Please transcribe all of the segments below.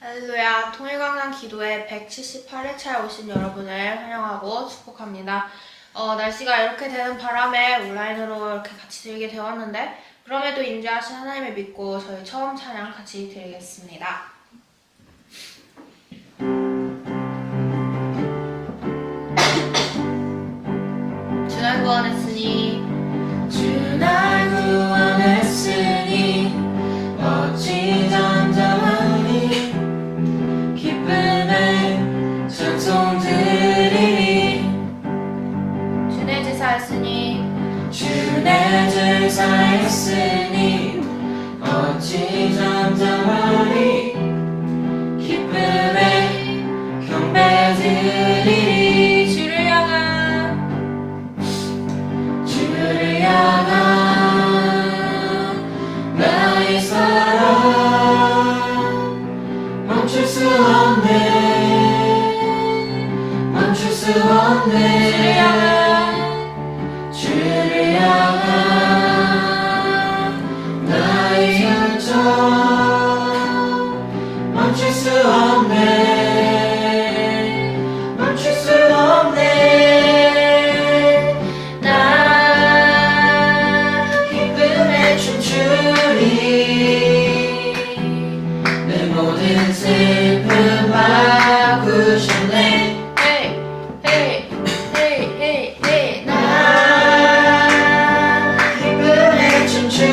할렐루야, 통일강단 기도회 178회차에 오신 여러분을 환영하고 축복합니다. 날씨가 이렇게 되는 바람에 온라인으로 이렇게 같이 드리게 되었는데 그럼에도 인자하신 하나님을 믿고 저희 처음 찬양 같이 드리겠습니다. 주 날 구원했으니 주 날 구원했으니 어찌 잠잠하니 기쁨의 찬송 드리니 주 내 제사했으니 주 내 제사했으니 어찌 잠잠하니 기쁨의 경배 드리니 주를 향한 나의 사랑 멈출 수 없네 멈출 수 없네 주를 향한 나의 열정 멈출 수 없네 멈출 수 없네 내 모든 슬픔 바꾸셨네 헤이 헤이 헤이 헤이 헤이 나 기쁨에 춤추리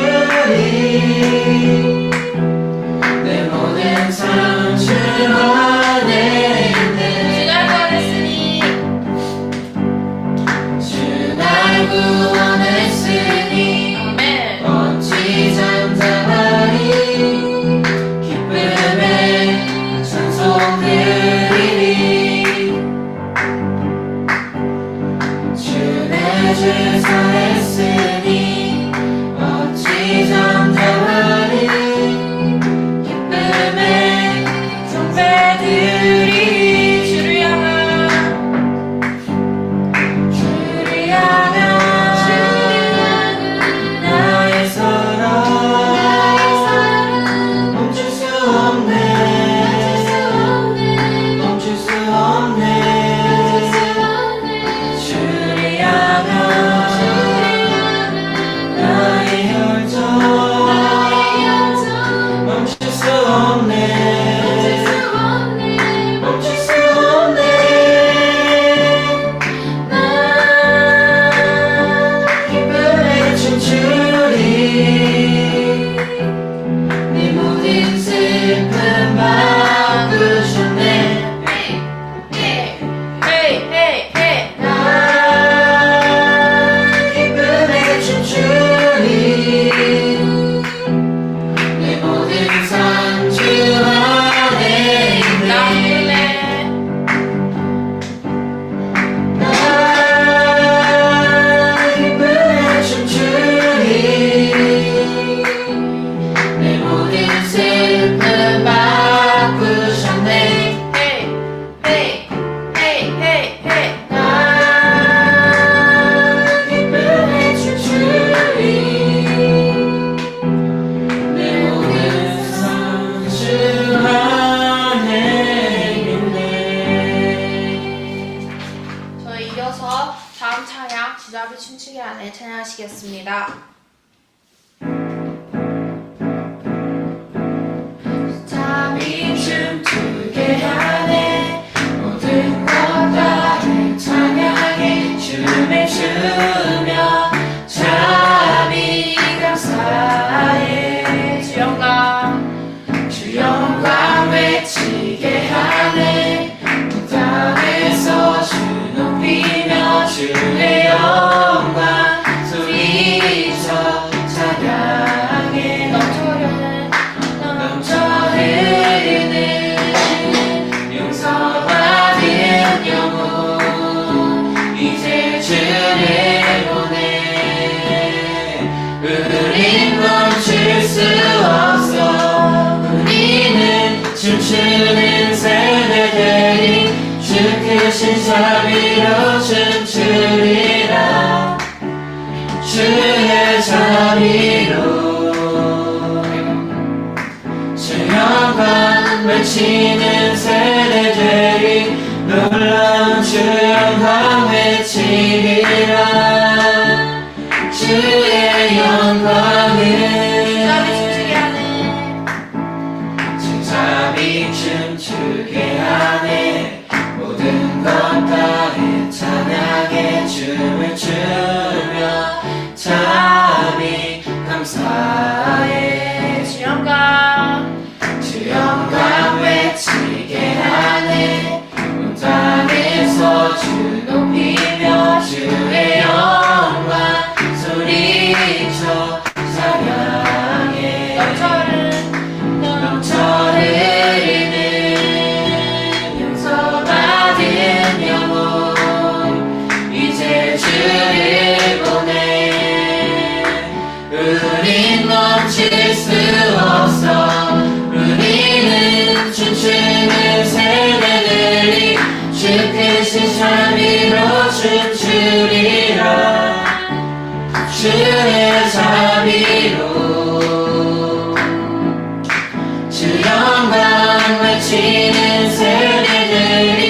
내 모든 상처 안에 있네 주 날 구원했으니 주 날 구원했으니 아멘. 어찌 잠잠하니 기쁨의 찬송 드리니 주 내 제사했으니 어찌 잠잠하니 기쁨의 경배 드리니 주를 향한 주를 향한 나의 사랑 멈출 수 없네 멈출 수 없네 주를 향한 나의 열정 멈출 수 없네 멈출 수 없네 나 기쁨에 춤추리 내 모든 슬픔 바꾸셨네 헤이 헤이 헤이 나 기쁨에 춤추리 내 모든 상처 안에 나 있네 기쁨에 나 기쁨에 춤추리 내 모든 슬픔 바꾸셨네 헤이 헤이 헤이 헤이 헤이 나 기쁨에 춤추리 내 모든 상처 안에 있네 저희 이어서 다음 찬양 주잡이 춤추기 안에 찬양하시겠습니다. 잠이 춤추게 하네 모든 것 다를 찬양해 춤을 추며 잠이 감사해 주 영광 주 영광 외치게 하네 이 땅에서 주 높이며 주의 영광 소리쳐 외치는 세대들이 놀라운 주 영광 외치리라. 주의 영광을 주잡이 춤추게 하네. 모든 것 다해 찬양해 춤을 추며 참이 감사해. 주 영광 주 영광 외치게 하네. 온 땅에서 주 높이며 주의 영광 소리쳐 찬양해. 넘쳐 흐르는 용서받은 영혼 이제 주를 보내. 우린 멈출 수 없어. 우리는 춤추는 세대들이 주 크신 자비로 춤추리라. 주의 자비로 주 영광 외치는 세대들이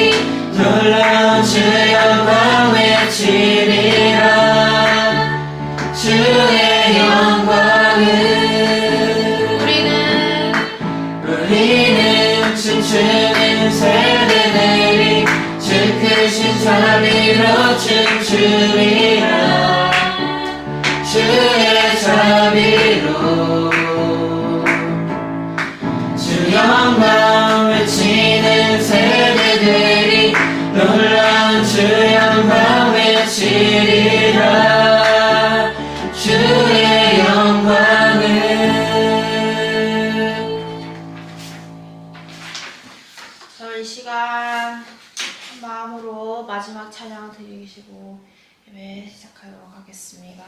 놀라운 주 영광 외치리라. 주의 영광을 우리는 춤추는 세대들이 주 크신 자비로 춤추리라. 주의 자비로 주 영광 외치는 세대들이 놀라운 주 영광 외치리라. 주의 영광을. 저희 시간 마음으로 마지막 찬양 드리시고 예배 시작하도록 하겠습니다.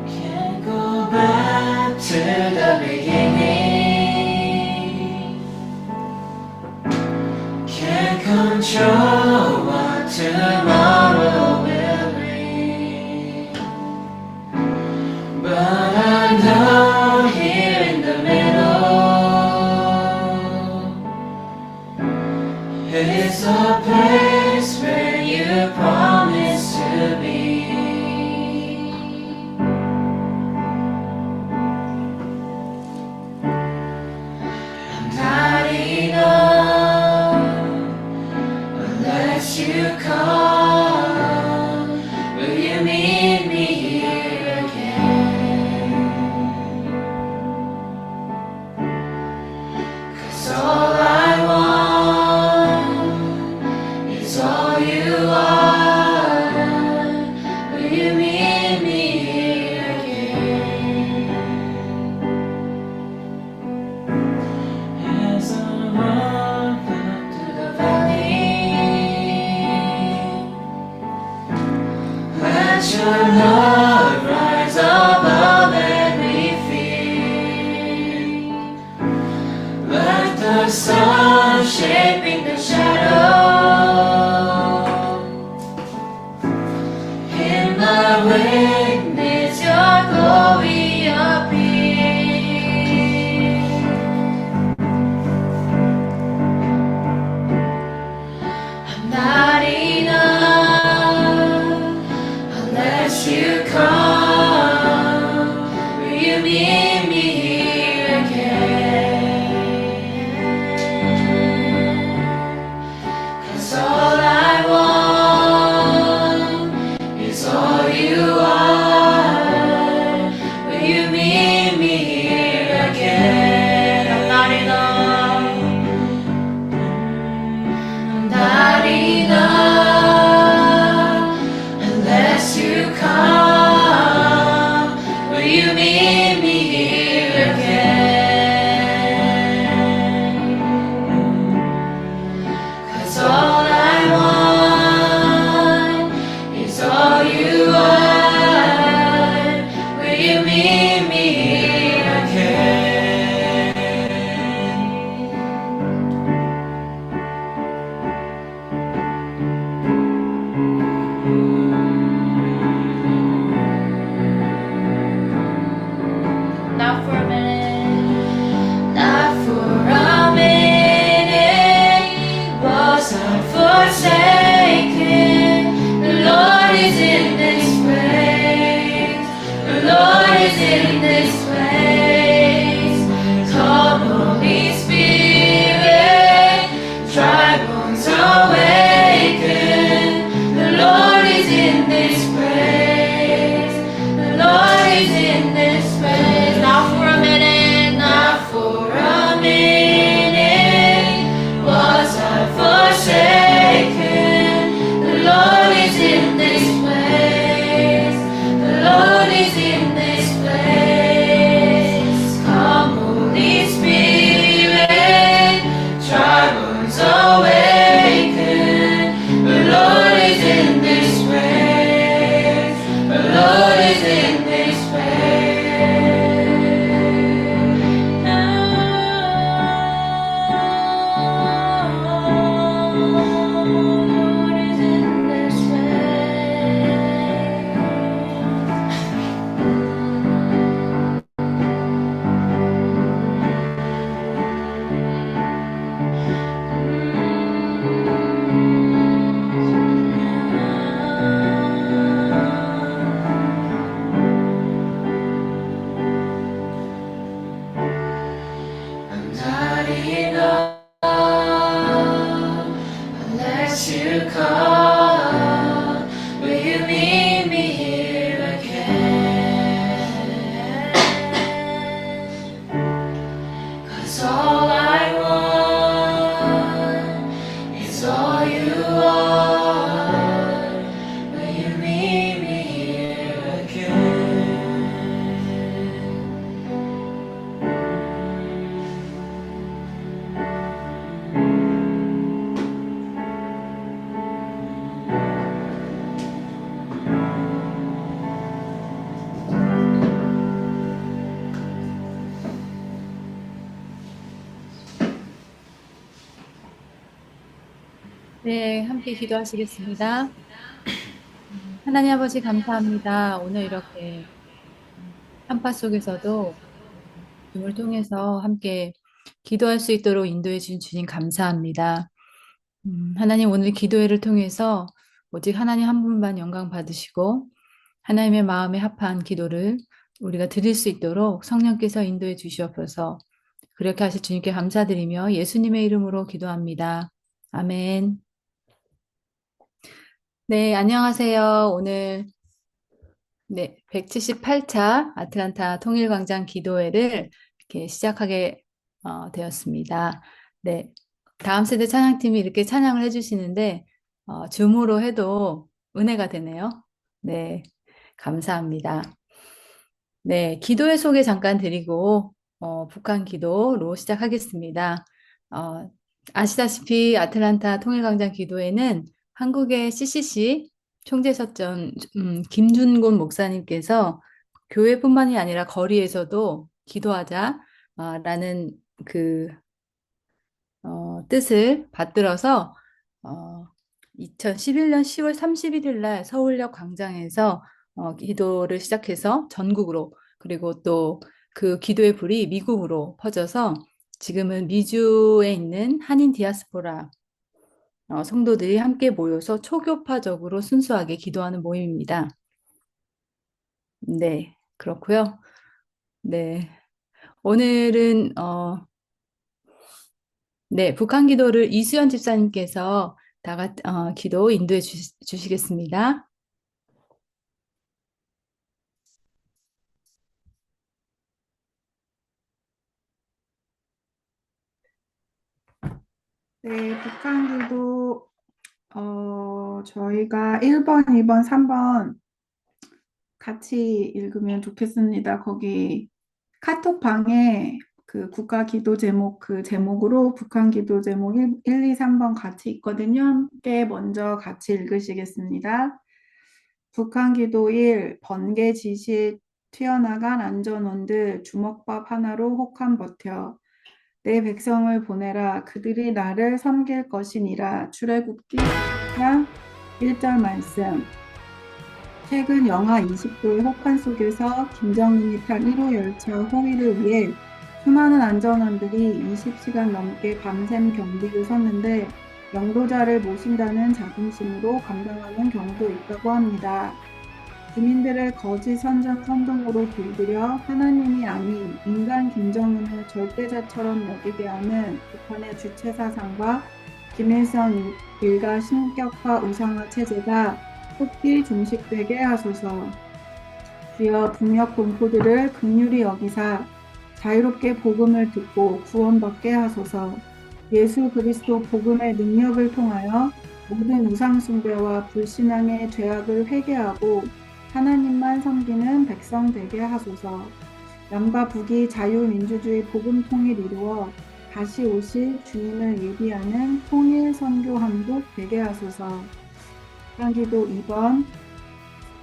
Can't go back to the beginning. Can't control what tomorrow will bring. But I know here in the middle is a place where you promised to be. Not enough unless you come. Will you meet me here again? 'Cause all I want is all you are. Will you meet me here again? As I walk up to the valley, let your love rise above every fear. Let the sun shaping the shadow. In my weakness, your glory appear. I'm not enough unless you come. Will you meet me here again? 'Cause all I want is all you are. Will you meet me here again? I'm not enough. I'm not enough unless you come. Will you meet me here again? 'Cause all I want is all you are. Will you meet me here again? in this place. Come, Holy Spirit, dry bones awaken. The Lord is in this place. The Lord is in this place. Not for a minute, Not for a minute was I forsaken. The Lord is in this place. The Lord is in this place. Come, Holy Spirit, dry bones awaken. The Lord is in this place. The Lord is in this I'm not enough unless you come. Will you meet me here again? 'Cause all I want is all you are. Will you meet me here again? 네, 함께 기도하시겠습니다. 하나님 아버지 감사합니다. 오늘 이렇게 한파 속에서도 줌을 통해서 함께 기도할 수 있도록 인도해 주신 주님 감사합니다. 하나님 오늘 기도회를 통해서 오직 하나님 한 분만 영광 받으시고 하나님의 마음에 합한 기도를 우리가 드릴 수 있도록 성령께서 인도해 주시옵소서. 그렇게 하실 주님께 감사드리며 예수님의 이름으로 기도합니다. 아멘. 네, 안녕하세요. 오늘 178차 아틀란타 통일광장 기도회를 이렇게 시작하게 되었습니다. 네, 다음 세대 찬양팀이 이렇게 찬양을 해주시는데 줌으로 해도 은혜가 되네요. 네, 감사합니다. 네, 기도회 소개 잠깐 드리고 북한 기도로 시작하겠습니다. 아시다시피 아틀란타 통일광장 기도회는 한국의 CCC 총재서전 김준곤 목사님께서 교회뿐만이 아니라 거리에서도 기도하자라는 그 뜻을 받들어서 2011년 10월 31일 날 서울역 광장에서 기도를 시작해서 전국으로 그리고 또 그 기도의 불이 미국으로 퍼져서 지금은 미주에 있는 한인 디아스포라 성도들이 함께 모여서 초교파적으로 순수하게 기도하는 모임입니다. 네, 그렇고요. 네, 오늘은 북한 기도를 이수연 집사님께서 기도 인도해 주시겠습니다. 네, 북한 기도 저희가 1번, 2번, 3번 같이 읽으면 좋겠습니다. 거기 카톡방에 그 국가 기도 제목 그 제목으로 북한 기도 제목 1, 2, 3번 같이 있거든요. 함께 먼저 같이 읽으시겠습니다. 북한 기도 1. 번개 지시에 튀어나간 안전원들 주먹밥 하나로 혹한 버텨. 내 백성을 보내라. 그들이 나를 섬길 것이니라. 출애굽기 4장 1절 말씀. 최근 영하 20도의 혹한 속에서 김정은이 탄 1호 열차 호위를 위해 수많은 안전원들이 20시간 넘게 밤샘 경비를 섰는데 영도자를 모신다는 자긍심으로 감당하는 경우도 있다고 합니다. 주민들을 거짓 선동으로 길들여 하나님이 아닌 인간 김정은을 절대자처럼 여기게 하는 북한의 주체 사상과 김일성 일가 신격화 우상화 체제가 속히 종식되게 하소서. 주여 북녘 동포들을 긍휼히 여기사 자유롭게 복음을 듣고 구원받게 하소서. 예수 그리스도 복음의 능력을 통하여 모든 우상 숭배와 불신앙의 죄악을 회개하고 하나님만 섬기는 백성 되게 하소서. 남과 북이 자유민주주의 복음 통일 이루어 다시 오실 주님을 예비하는 통일 선교 한국 되게 하소서. 기도 2번.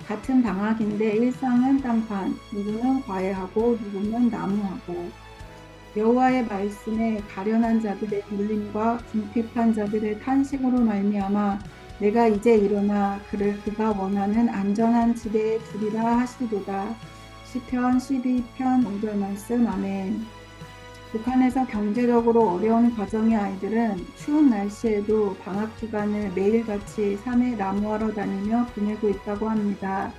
같은 당학인데 일상은 땅판, 누구는 과외하고 누구는 나무하고. 여호와의 말씀에 가련한 자들의 물림과 궁핍한 자들의 탄식으로 말미암아 내가 이제 일어나 그를 그가 원하는 안전한 지대에 두리라 하시도다. 시편 12편 5절 말씀. 아멘. 북한에서 경제적으로 어려운 가정의 아이들은 추운 날씨에도 방학 기간을 매일같이 산에 나무하러 다니며 보내고 있다고 합니다.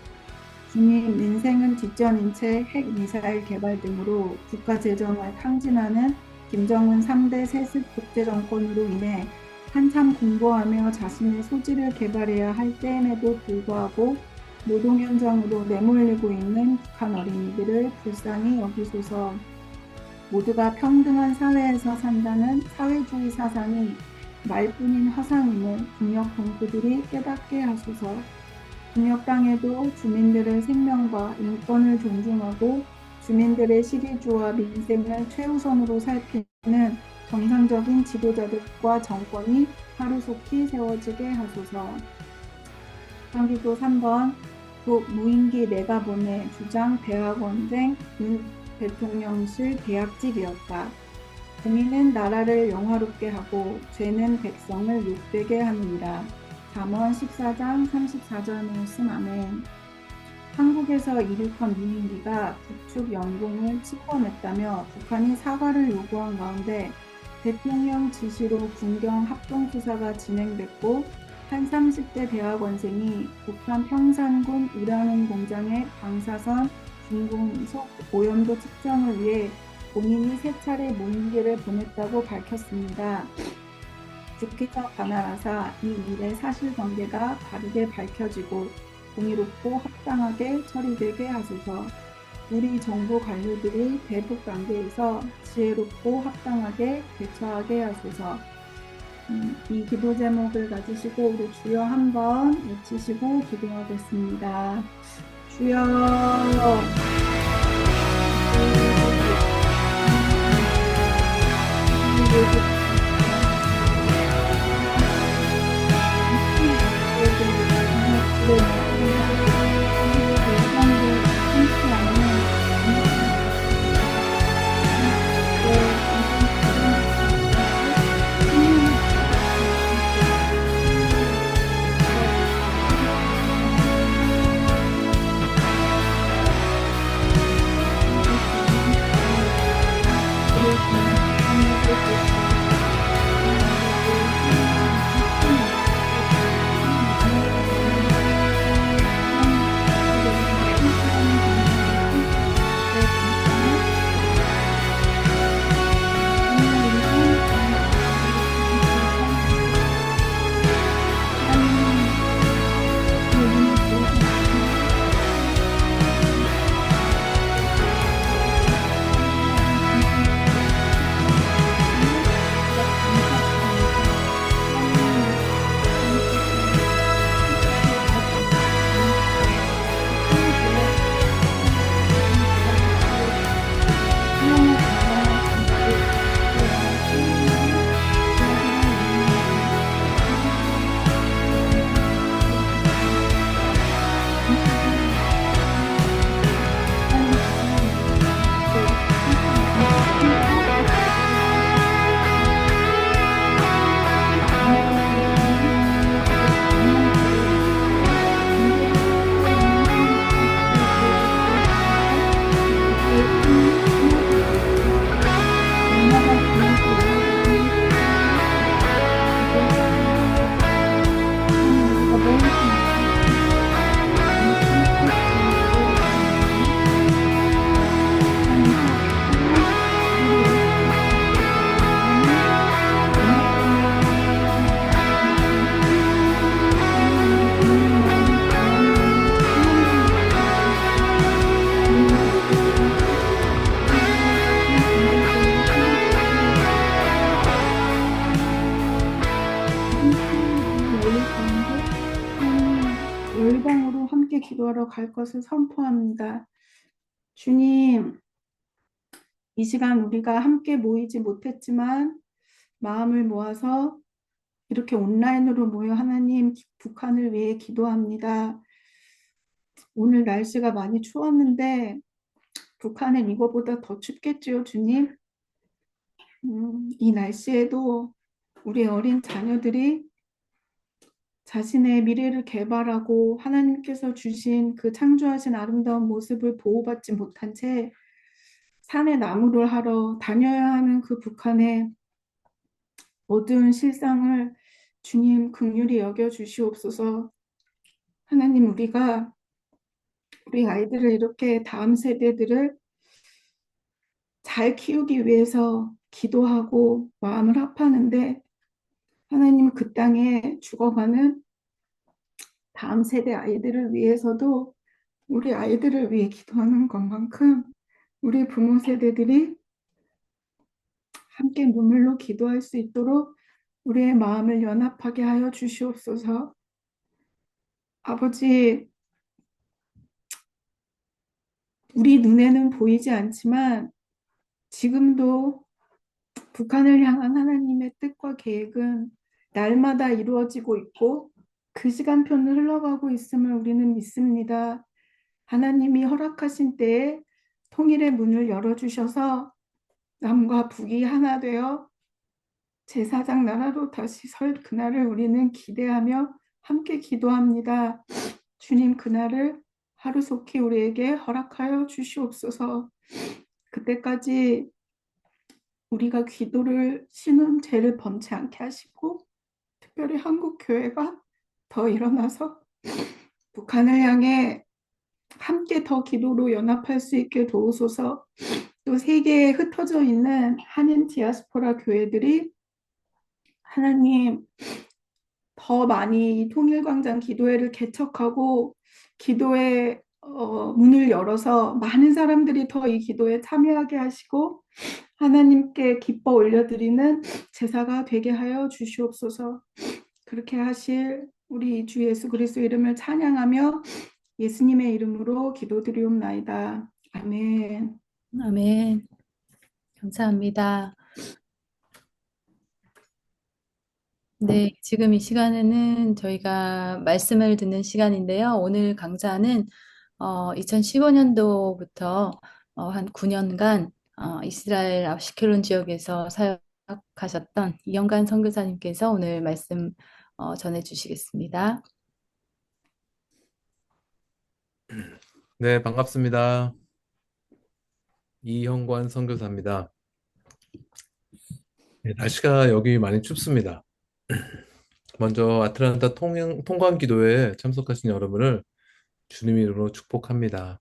주님, 인생은 뒷전인 채 핵미사일 개발 등으로 국가 재정을 탕진하는 김정은 3대 세습 독재 정권으로 인해 한참 공부하며 자신의 소질을 개발해야 할 때임에도 불구하고 노동 현장으로 내몰리고 있는 북한 어린이들을 불쌍히 여기소서. 모두가 평등한 사회에서 산다는 사회주의 사상이 말뿐인 허상임을 북녘 동포들이 깨닫게 하소서. 북녘 땅에도 주민들의 생명과 인권을 존중하고 주민들의 시기주와 민생을 최우선으로 살피는 정상적인 지도자들과 정권이 하루속히 세워지게 하소서. 기도 3번. 무인기 내가 보내 주장 대학원생 윤 대통령실 대학직이었다. 공의는 나라를 영화롭게 하고 죄는 백성을 욕되게 하느니라. 잠언 14장 34절 말씀. 아멘. 한국에서 이륙한 무인기가 북측 영공을 침범했다며 북한이 사과를 요구한 가운데 대통령 지시로 군경 합동수사가 진행됐고 한 30대 대학원생이 북한 평산군 우라늄 공장의 방사선 중금속 오염도 측정을 위해 본인이 3차례 무인기를 보냈다고 밝혔습니다. 주기자 가나라사 이 일의 사실관계가 바르게 밝혀지고 공의롭고 합당하게 처리되게 하소서. 우리 정부 관료들이 대북 관계에서 지혜롭고 합당하게 대처하게 하소서. 이 기도 제목을 가지시고 우리 주여 한번 외치시고 기도하겠습니다. 주여. 기도하러 갈 것을 선포합니다. 주님, 이 시간 우리가 함께 모이지 못했지만 마음을 모아서 이렇게 온라인으로 모여 하나님 북한을 위해 기도합니다. 오늘 날씨가 많이 추웠는데 북한은 이거보다 더 춥겠지요, 주님? 이 날씨에도 우리 어린 자녀들이 자신의 미래를 개발하고 하나님께서 주신 그 창조하신 아름다운 모습을 보호받지 못한 채 산에 나무를 하러 다녀야 하는 그 북한의 어두운 실상을 주님 긍휼히 여겨 주시옵소서. 하나님, 우리가 우리 아이들을 이렇게 다음 세대들을 잘 키우기 위해서 기도하고 마음을 합하는데 하나님, 그 땅에 죽어가는 다음 세대 아이들을 위해서도 우리 아이들을 위해 기도하는 것만큼 우리 부모 세대들이 함께 눈물로 기도할 수 있도록 우리의 마음을 연합하게 하여 주시옵소서. 아버지, 우리 눈에는 보이지 않지만 지금도 북한을 향한 하나님의 뜻과 계획은 날마다 이루어지고 있고 그 시간표는 흘러가고 있음을 우리는 믿습니다. 하나님이 허락하신 때에 통일의 문을 열어주셔서 남과 북이 하나 되어 제사장 나라로 다시 설 그날을 우리는 기대하며 함께 기도합니다. 주님, 그날을 하루속히 우리에게 허락하여 주시옵소서. 그때까지 우리가 기도를 쉬는 죄를 범치 않게 하시고 특별히 한국 교회가 더 일어나서 북한을 향해 함께 더 기도로 연합할 수 있게 도우소서. 또 세계에 흩어져 있는 한인 디아스포라 교회들이 하나님 더 많이 통일광장 기도회를 개척하고 기도회 문을 열어서 많은 사람들이 더 이 기도에 참여하게 하시고 하나님께 기뻐 올려드리는 제사가 되게 하여 주시옵소서. 그렇게 하실 우리 주 예수 그리스도 이름을 찬양하며 예수님의 이름으로 기도드리옵나이다. 아멘. 아멘. 감사합니다. 네, 지금 이 시간에는 저희가 말씀을 듣는 시간인데요. 오늘 강좌는 2015년도부터 한 9년간 이스라엘 아시켈론 지역에서 사역하셨던 이영관 선교사님께서 오늘 말씀 전해주시겠습니다. 네, 반갑습니다. 이형관 선교사입니다. 네, 날씨가 여기 많이 춥습니다. 먼저 아틀란타 통관 기도회에 참석하신 여러분을 주님 이름으로 축복합니다.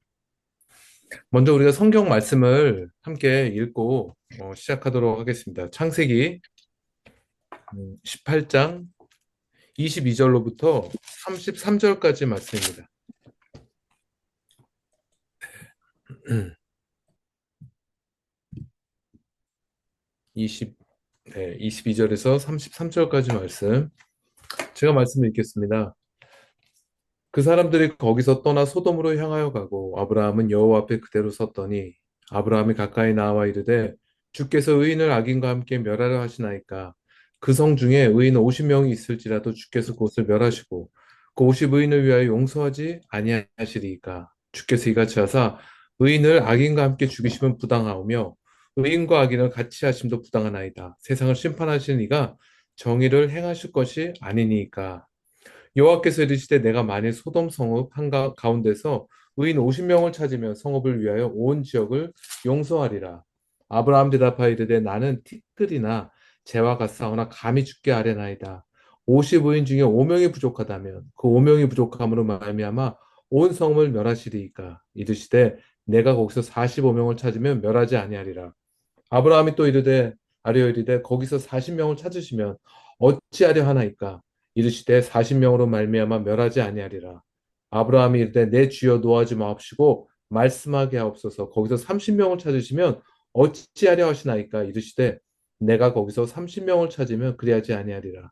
먼저 우리가 성경 말씀을 함께 읽고 시작하도록 하겠습니다. 창세기 18장 22절로부터 33절까지 말씀입니다. 22절에서 33절까지 말씀. 제가 말씀을 읽겠습니다. 그 사람들이 거기서 떠나 소돔으로 향하여 가고 아브라함은 여호와 앞에 그대로 섰더니 아브라함이 가까이 나와 이르되 주께서 의인을 악인과 함께 멸하려 하시나이까 그 성 중에 의인 50명이 있을지라도 주께서 그곳을 멸하시고 그 50 의인을 위하여 용서하지 아니하시리이까 주께서 이같이 하사 의인을 악인과 함께 죽이시면 부당하오며 의인과 악인을 같이 하심도 부당하나이다. 세상을 심판하시는 이가 정의를 행하실 것이 아니니까. 여호와께서 이르시되 내가 만일 소돔 성읍 가운데서 의인 50명을 찾으면 성읍을 위하여 온 지역을 용서하리라. 아브라함 대답하여 이르되 나는 티끌이나 재와 같사오나 감히 죽게 아뢰나이다. 50 의인 중에 5명이 부족하다면 그 5명이 부족함으로 말미암아 온 성을 멸하시리이까. 이르시되 내가 거기서 45명을 찾으면 멸하지 아니하리라. 아브라함이 또 이르되 아뢰어 이르되 거기서 40명을 찾으시면 어찌하려 하나이까. 이르시되 40명으로 말미암아 멸하지 아니하리라. 아브라함이 이르되 내 주여 노하지 마옵시고 말씀하게 하옵소서. 거기서 30명을 찾으시면 어찌하려 하시나이까. 이르시되 내가 거기서 30명을 찾으면 그리하지 아니하리라.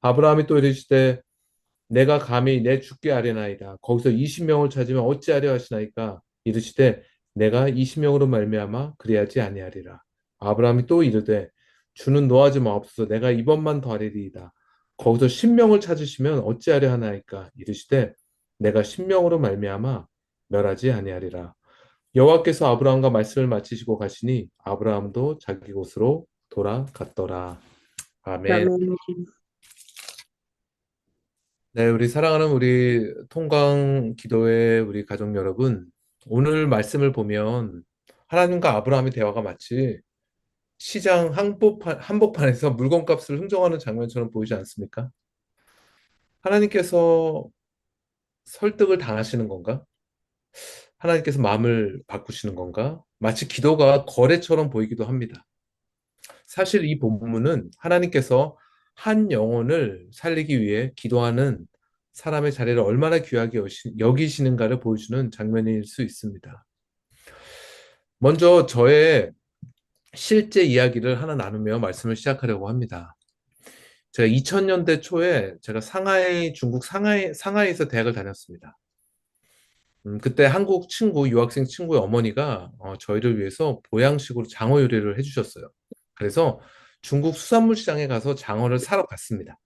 아브라함이 또 이르시되 내가 감히 내 주께 아뢰나이다. 거기서 20명을 찾으면 어찌하려 하시나이까? 이르시되 내가 20명으로 말미암아 그리하지 아니하리라. 아브라함이 또 이르되 주는 노하지 마옵소서. 내가 이번만 더 하리이다. 거기서 10명을 찾으시면 어찌하려 하나이까? 이르시되 내가 10명으로 말미암아 멸하지 아니하리라. 여호와께서 아브라함과 말씀을 마치시고 가시니 아브라함도 자기 곳으로 돌아갔더라. 아멘. 아멘. 네, 우리 사랑하는 우리 통강 기도회 우리 가족 여러분, 오늘 말씀을 보면 하나님과 아브라함의 대화가 마치 시장 한복판에서 물건값을 흥정하는 장면처럼 보이지 않습니까? 하나님께서 설득을 당하시는 건가? 하나님께서 마음을 바꾸시는 건가? 마치 기도가 거래처럼 보이기도 합니다. 사실 이 본문은 하나님께서 한 영혼을 살리기 위해 기도하는 사람의 자리를 얼마나 귀하게 여기시는가를 보여주는 장면일 수 있습니다. 먼저 저의 실제 이야기를 하나 나누며 말씀을 시작하려고 합니다. 제가 2000년대 초에 제가 중국 상하이에서 대학을 다녔습니다. 그때 한국 친구, 유학생 친구의 어머니가 저희를 위해서 보양식으로 장어 요리를 해주셨어요. 그래서 중국 수산물 시장에 가서 장어를 사러 갔습니다.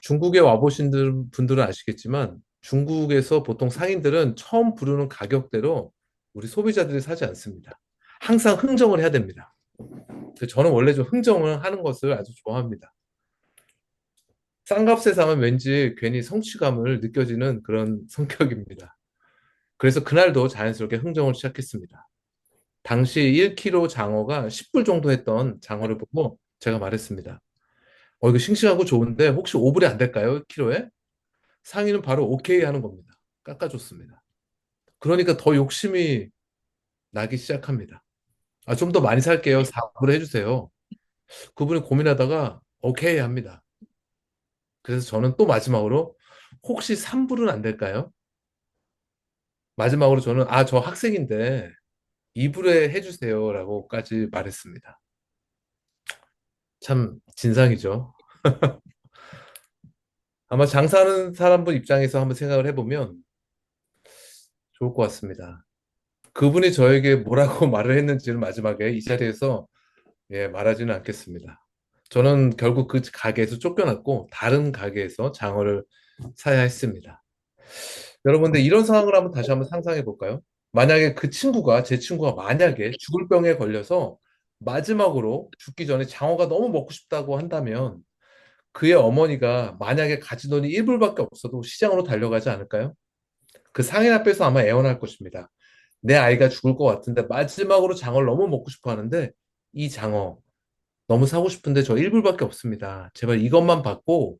중국에 와보신 분들은 아시겠지만 중국에서 보통 상인들은 처음 부르는 가격대로 우리 소비자들이 사지 않습니다. 항상 흥정을 해야 됩니다. 저는 원래 좀 흥정을 하는 것을 아주 좋아합니다. 싼 값에 사면 왠지 괜히 성취감을 느껴지는 그런 성격입니다. 그래서 그날도 자연스럽게 흥정을 시작했습니다. 당시 1kg 장어가 10불 정도 했던 장어를 보고 제가 말했습니다. 이거 싱싱하고 좋은데 혹시 5불이 안 될까요? 키로에? 상인은 바로 오케이 하는 겁니다. 깎아줬습니다. 그러니까 더 욕심이 나기 시작합니다. 좀 더 많이 살게요. 4불 해주세요. 그분이 고민하다가 오케이 합니다. 그래서 저는 또 마지막으로 혹시 3불은 안 될까요? 마지막으로 저는 저 학생인데 2불에 해주세요 라고까지 말했습니다. 참 진상이죠. 아마 장사하는 사람분 입장에서 한번 생각을 해보면 좋을 것 같습니다. 그분이 저에게 뭐라고 말을 했는지는 마지막에 이 자리에서 말하지는 않겠습니다. 저는 결국 그 가게에서 쫓겨났고 다른 가게에서 장어를 사야 했습니다. 여러분들 이런 상황을 다시 한번 상상해 볼까요? 만약에 제 친구가 만약에 죽을 병에 걸려서 마지막으로 죽기 전에 장어가 너무 먹고 싶다고 한다면 그의 어머니가 만약에 가진 돈이 1불밖에 없어도 시장으로 달려가지 않을까요? 그 상인 앞에서 아마 애원할 것입니다. 내 아이가 죽을 것 같은데 마지막으로 장어를 너무 먹고 싶어 하는데 이 장어 너무 사고 싶은데 저 1불밖에 없습니다. 제발 이것만 받고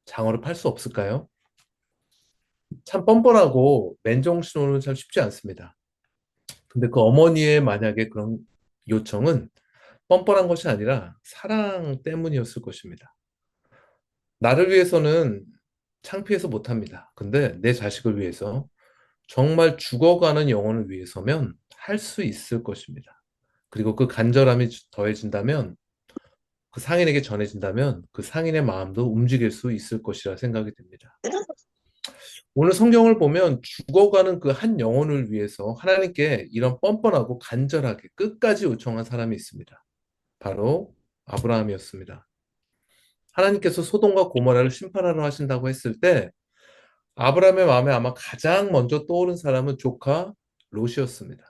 장어를 팔 수 없을까요? 참 뻔뻔하고 맨정신으로는 참 쉽지 않습니다. 근데 그 어머니의 만약에 그런 요청은 뻔뻔한 것이 아니라 사랑 때문이었을 것입니다. 나를 위해서는 창피해서 못합니다. 근데 내 자식을 위해서 정말 죽어가는 영혼을 위해서면 할 수 있을 것입니다. 그리고 그 간절함이 더해진다면 그 상인에게 전해진다면 그 상인의 마음도 움직일 수 있을 것이라 생각이 됩니다. 오늘 성경을 보면 죽어가는 그 한 영혼을 위해서 하나님께 이런 뻔뻔하고 간절하게 끝까지 요청한 사람이 있습니다. 바로 아브라함이었습니다. 하나님께서 소돔과 고모라를 심판하러 하신다고 했을 때 아브라함의 마음에 아마 가장 먼저 떠오른 사람은 조카 롯이었습니다.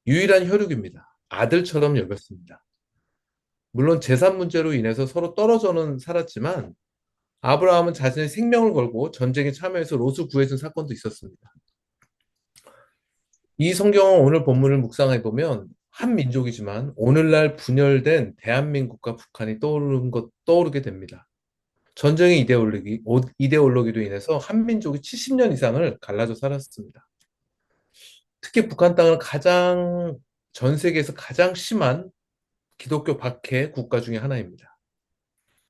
유일한 혈육입니다. 아들처럼 여겼습니다. 물론 재산 문제로 인해서 서로 떨어져는 살았지만 아브라함은 자신의 생명을 걸고 전쟁에 참여해서 롯을 구해준 사건도 있었습니다. 이 성경은 오늘 본문을 묵상해 보면 한 민족이지만 오늘날 분열된 대한민국과 북한이 떠오르게 됩니다. 전쟁의 이데올로기로 인해서 한 민족이 70년 이상을 갈라져 살았습니다. 특히 북한 땅은 전 세계에서 가장 심한 기독교 박해 국가 중에 하나입니다.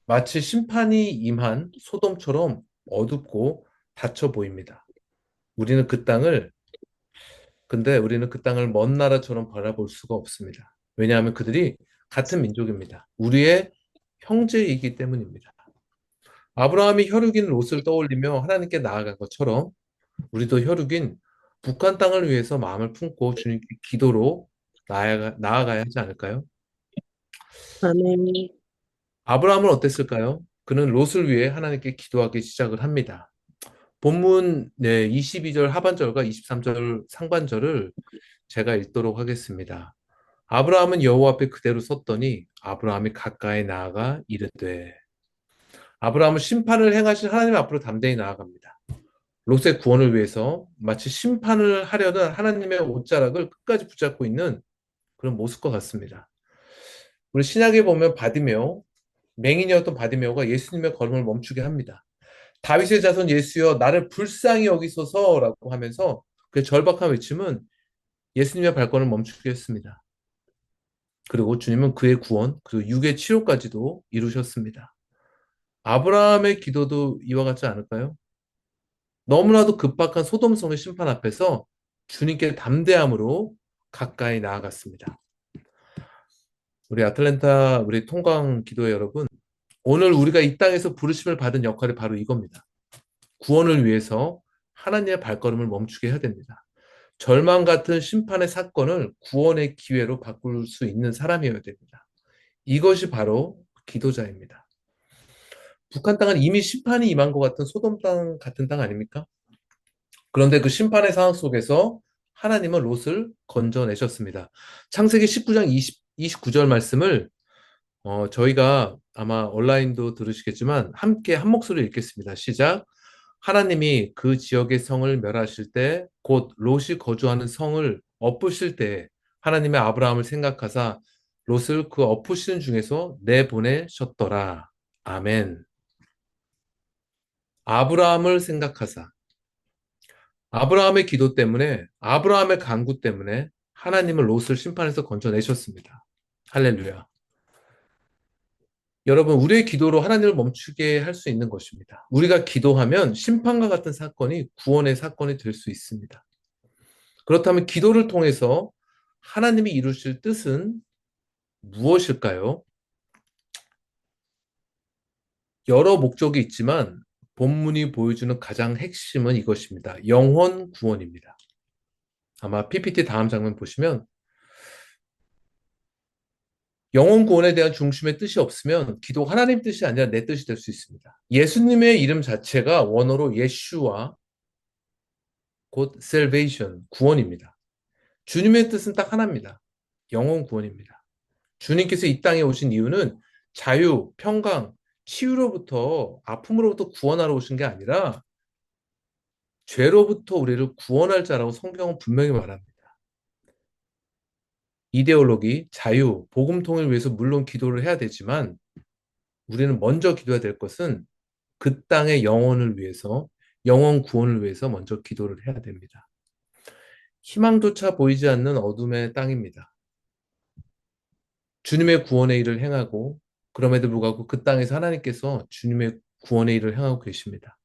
마치 심판이 임한 소돔처럼 어둡고 닫혀 보입니다. 근데 우리는 그 땅을 먼 나라처럼 바라볼 수가 없습니다. 왜냐하면 그들이 같은 민족입니다. 우리의 형제이기 때문입니다. 아브라함이 혈육인 롯을 떠올리며 하나님께 나아간 것처럼 우리도 혈육인 북한 땅을 위해서 마음을 품고 주님께 기도로 나아가야 하지 않을까요? 아멘. 아브라함은 어땠을까요? 그는 롯을 위해 하나님께 기도하기 시작을 합니다. 본문 22절 하반절과 23절 상반절을 제가 읽도록 하겠습니다. 아브라함은 여호와 앞에 그대로 섰더니 아브라함이 가까이 나아가 이르되 아브라함은 심판을 행하실 하나님 앞으로 담대히 나아갑니다. 롯의 구원을 위해서 마치 심판을 하려는 하나님의 옷자락을 끝까지 붙잡고 있는 그런 모습과 같습니다. 우리 신약에 보면 바디메오, 맹인이었던 바디메오가 예수님의 걸음을 멈추게 합니다. 다윗의 자손 예수여 나를 불쌍히 여기소서라고 하면서 그 절박한 외침은 예수님의 발걸음을 멈추게 했습니다. 그리고 주님은 그의 구원, 그리고 육의 치료까지도 이루셨습니다. 아브라함의 기도도 이와 같지 않을까요? 너무나도 급박한 소돔성의 심판 앞에서 주님께 담대함으로 가까이 나아갔습니다. 우리 통강 기도회 여러분, 오늘 우리가 이 땅에서 부르심을 받은 역할이 바로 이겁니다. 구원을 위해서 하나님의 발걸음을 멈추게 해야 됩니다. 절망 같은 심판의 사건을 구원의 기회로 바꿀 수 있는 사람이어야 됩니다. 이것이 바로 기도자입니다. 북한 땅은 이미 심판이 임한 것 같은 소돔 땅 같은 땅 아닙니까? 그런데 그 심판의 상황 속에서 하나님은 롯을 건져내셨습니다. 창세기 19장 29절 말씀을 저희가 아마 온라인도 들으시겠지만 함께 한 목소리 읽겠습니다. 시작. 하나님이 그 지역의 성을 멸하실 때, 곧 롯이 거주하는 성을 엎으실 때, 하나님의 아브라함을 생각하사 롯을 그 엎으시는 중에서 내보내셨더라. 아멘. 아브라함을 생각하사. 아브라함의 기도 때문에, 아브라함의 간구 때문에 하나님은 롯을 심판에서 건져내셨습니다. 할렐루야. 여러분, 우리의 기도로 하나님을 멈추게 할 수 있는 것입니다. 우리가 기도하면 심판과 같은 사건이 구원의 사건이 될 수 있습니다. 그렇다면 기도를 통해서 하나님이 이루실 뜻은 무엇일까요? 여러 목적이 있지만 본문이 보여주는 가장 핵심은 이것입니다. 영혼 구원입니다. 아마 PPT 다음 장면 보시면 영혼 구원에 대한 중심의 뜻이 없으면 기도 하나님 뜻이 아니라 내 뜻이 될 수 있습니다. 예수님의 이름 자체가 원어로 예슈와 곧 salvation, 구원입니다. 주님의 뜻은 딱 하나입니다. 영혼 구원입니다. 주님께서 이 땅에 오신 이유는 자유, 평강, 치유로부터 아픔으로부터 구원하러 오신 게 아니라 죄로부터 우리를 구원할 자라고 성경은 분명히 말합니다. 이데올로기, 자유, 복음 통일을 위해서 물론 기도를 해야 되지만 우리는 먼저 기도해야 될 것은 그 땅의 영혼을 위해서, 영혼 구원을 위해서 먼저 기도를 해야 됩니다. 희망조차 보이지 않는 어둠의 땅입니다. 주님의 구원의 일을 행하고 그럼에도 불구하고 그 땅에서 하나님께서 주님의 구원의 일을 행하고 계십니다.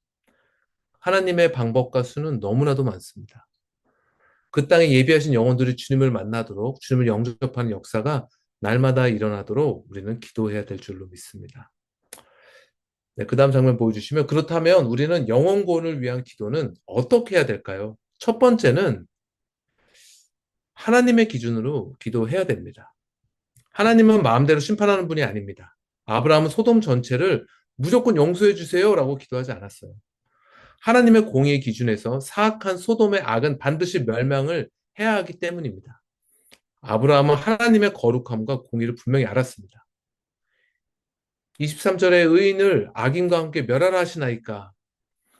하나님의 방법과 수는 너무나도 많습니다. 그 땅에 예비하신 영혼들이 주님을 만나도록 주님을 영접하는 역사가 날마다 일어나도록 우리는 기도해야 될 줄로 믿습니다. 네, 그 다음 장면 보여주시면 그렇다면 우리는 영혼 구원을 위한 기도는 어떻게 해야 될까요? 첫 번째는 하나님의 기준으로 기도해야 됩니다. 하나님은 마음대로 심판하는 분이 아닙니다. 아브라함은 소돔 전체를 무조건 용서해 주세요라고 기도하지 않았어요. 하나님의 공의의 기준에서 사악한 소돔의 악은 반드시 멸망을 해야 하기 때문입니다. 아브라함은 하나님의 거룩함과 공의를 분명히 알았습니다. 23절에 의인을 악인과 함께 멸하라 하시나이까.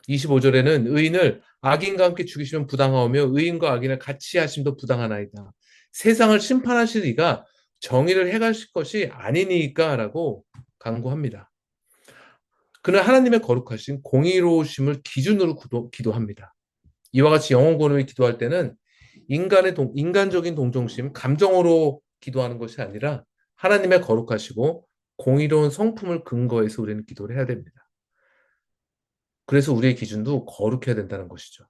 25절에는 의인을 악인과 함께 죽이시면 부당하오며 의인과 악인을 같이 하심도 부당하나이다. 세상을 심판하실 이가 정의를 행하실 것이 아니니까 라고 강구합니다. 그는 하나님의 거룩하신 공의로우심을 기준으로 기도합니다. 이와 같이 영혼 구원을 위해 기도할 때는 인간적인 동정심, 감정으로 기도하는 것이 아니라 하나님의 거룩하시고 공의로운 성품을 근거해서 우리는 기도를 해야 됩니다. 그래서 우리의 기준도 거룩해야 된다는 것이죠.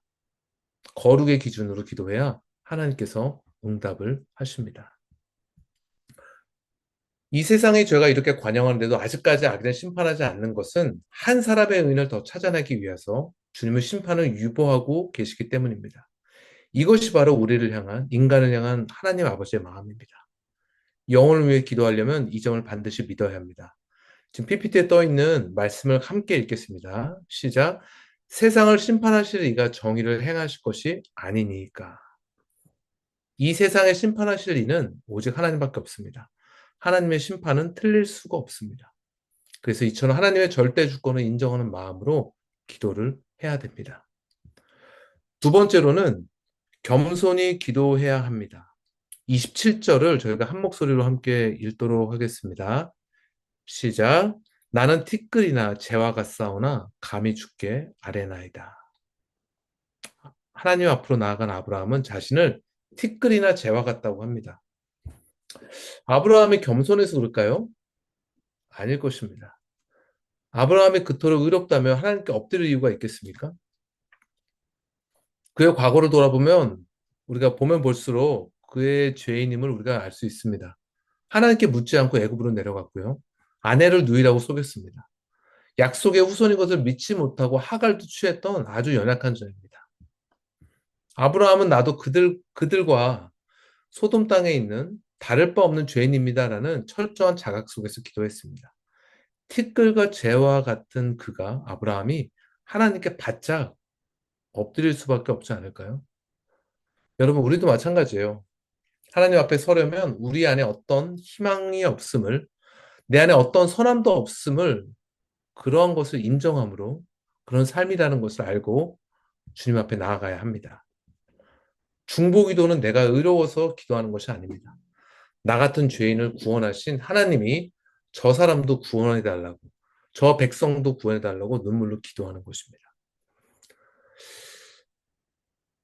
거룩의 기준으로 기도해야 하나님께서 응답을 하십니다. 이 세상의 죄가 이렇게 관영하는데도 아직까지 악인을 심판하지 않는 것은 한 사람의 의인을 더 찾아내기 위해서 주님의 심판을 유보하고 계시기 때문입니다. 이것이 바로 우리를 향한, 인간을 향한 하나님 아버지의 마음입니다. 영혼을 위해 기도하려면 이 점을 반드시 믿어야 합니다. 지금 PPT에 떠 있는 말씀을 함께 읽겠습니다. 시작. 세상을 심판하실 이가 정의를 행하실 것이 아니니까. 이 세상에 심판하실 이는 오직 하나님밖에 없습니다. 하나님의 심판은 틀릴 수가 없습니다. 그래서 이처럼 하나님의 절대 주권을 인정하는 마음으로 기도를 해야 됩니다. 두 번째로는 겸손히 기도해야 합니다. 27절을 저희가 한 목소리로 함께 읽도록 하겠습니다. 시작. 나는 티끌이나 재와 같사오나 감히 주께 아뢰나이다. 하나님 앞으로 나아간 아브라함은 자신을 티끌이나 재와 같다고 합니다. 아브라함이 겸손해서 그럴까요? 아닐 것입니다. 아브라함이 그토록 의롭다면 하나님께 엎드릴 이유가 있겠습니까? 그의 과거를 돌아보면 우리가 보면 볼수록 그의 죄인임을 우리가 알 수 있습니다. 하나님께 묻지 않고 애굽으로 내려갔고요. 아내를 누이라고 속였습니다. 약속의 후손인 것을 믿지 못하고 하갈도 취했던 아주 연약한 자입니다. 아브라함은 나도 그들과 소돔 땅에 있는 다를 바 없는 죄인입니다라는 철저한 자각 속에서 기도했습니다. 티끌과 재와 같은 그가 아브라함이 하나님께 바짝 엎드릴 수밖에 없지 않을까요? 여러분, 우리도 마찬가지예요. 하나님 앞에 서려면 우리 안에 어떤 희망이 없음을, 내 안에 어떤 선함도 없음을 그러한 것을 인정함으로 그런 삶이라는 것을 알고 주님 앞에 나아가야 합니다. 중보기도는 내가 의로워서 기도하는 것이 아닙니다. 나 같은 죄인을 구원하신 하나님이 저 사람도 구원해 달라고, 저 백성도 구원해 달라고 눈물로 기도하는 것입니다.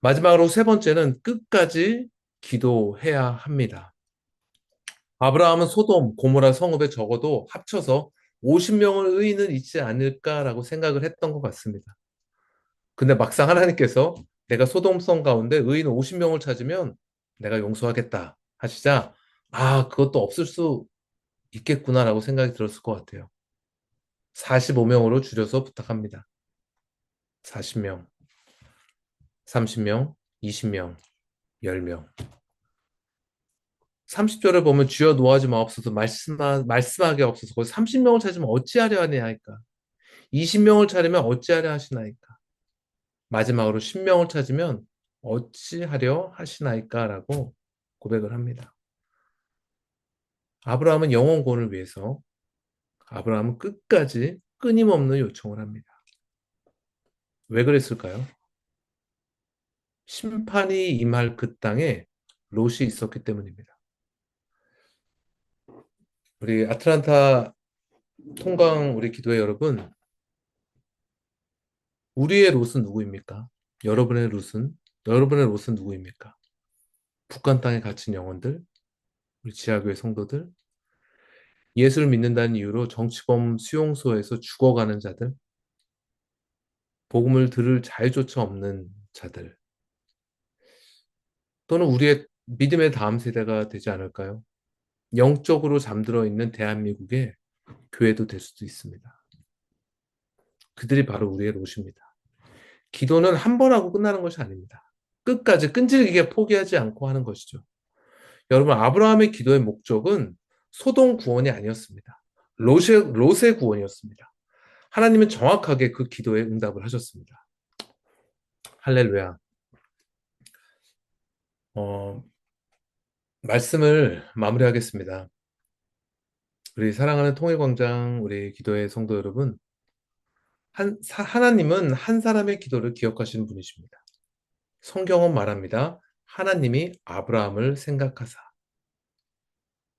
마지막으로 세 번째는 끝까지 기도해야 합니다. 아브라함은 소돔, 고모라 성읍에 적어도 합쳐서 50명의 의인은 있지 않을까라고 생각을 했던 것 같습니다. 근데 막상 하나님께서 내가 소돔성 가운데 의인 50명을 찾으면 내가 용서하겠다 하시자, 아, 그것도 없을 수 있겠구나라고 생각이 들었을 것 같아요. 45명으로 줄여서 부탁합니다. 40명, 30명, 20명, 10명. 30절을 보면 주여 노하지 마옵소서 말씀하게 없어서 거기 30명을 찾으면 어찌하려 하냐니까. 20명을 찾으면 어찌하려 하시나이까. 마지막으로 10명을 찾으면 어찌하려 하시나이까라고 고백을 합니다. 아브라함은 영혼 구원을 위해서 아브라함은 끝까지 끊임없는 요청을 합니다. 왜 그랬을까요? 심판이 임할 그 땅에 롯이 있었기 때문입니다. 우리 아틀란타 통강 우리 기도회 여러분, 우리의 롯은 누구입니까? 여러분의 롯은 누구입니까? 북한 땅에 갇힌 영혼들, 우리 지하교회 성도들, 예수를 믿는다는 이유로 정치범 수용소에서 죽어가는 자들, 복음을 들을 자유조차 없는 자들, 또는 우리의 믿음의 다음 세대가 되지 않을까요? 영적으로 잠들어 있는 대한민국의 교회도 될 수도 있습니다. 그들이 바로 우리의 롯입니다. 기도는 한 번 하고 끝나는 것이 아닙니다. 끝까지 끈질기게 포기하지 않고 하는 것이죠. 여러분, 아브라함의 기도의 목적은 소돔 구원이 아니었습니다. 롯의 구원이었습니다. 하나님은 정확하게 그 기도에 응답을 하셨습니다. 할렐루야. 말씀을 마무리하겠습니다. 우리 사랑하는 통일광장 우리 기도의 성도 여러분, 하나님은 한 사람의 기도를 기억하시는 분이십니다. 성경은 말합니다. 하나님이 아브라함을 생각하사.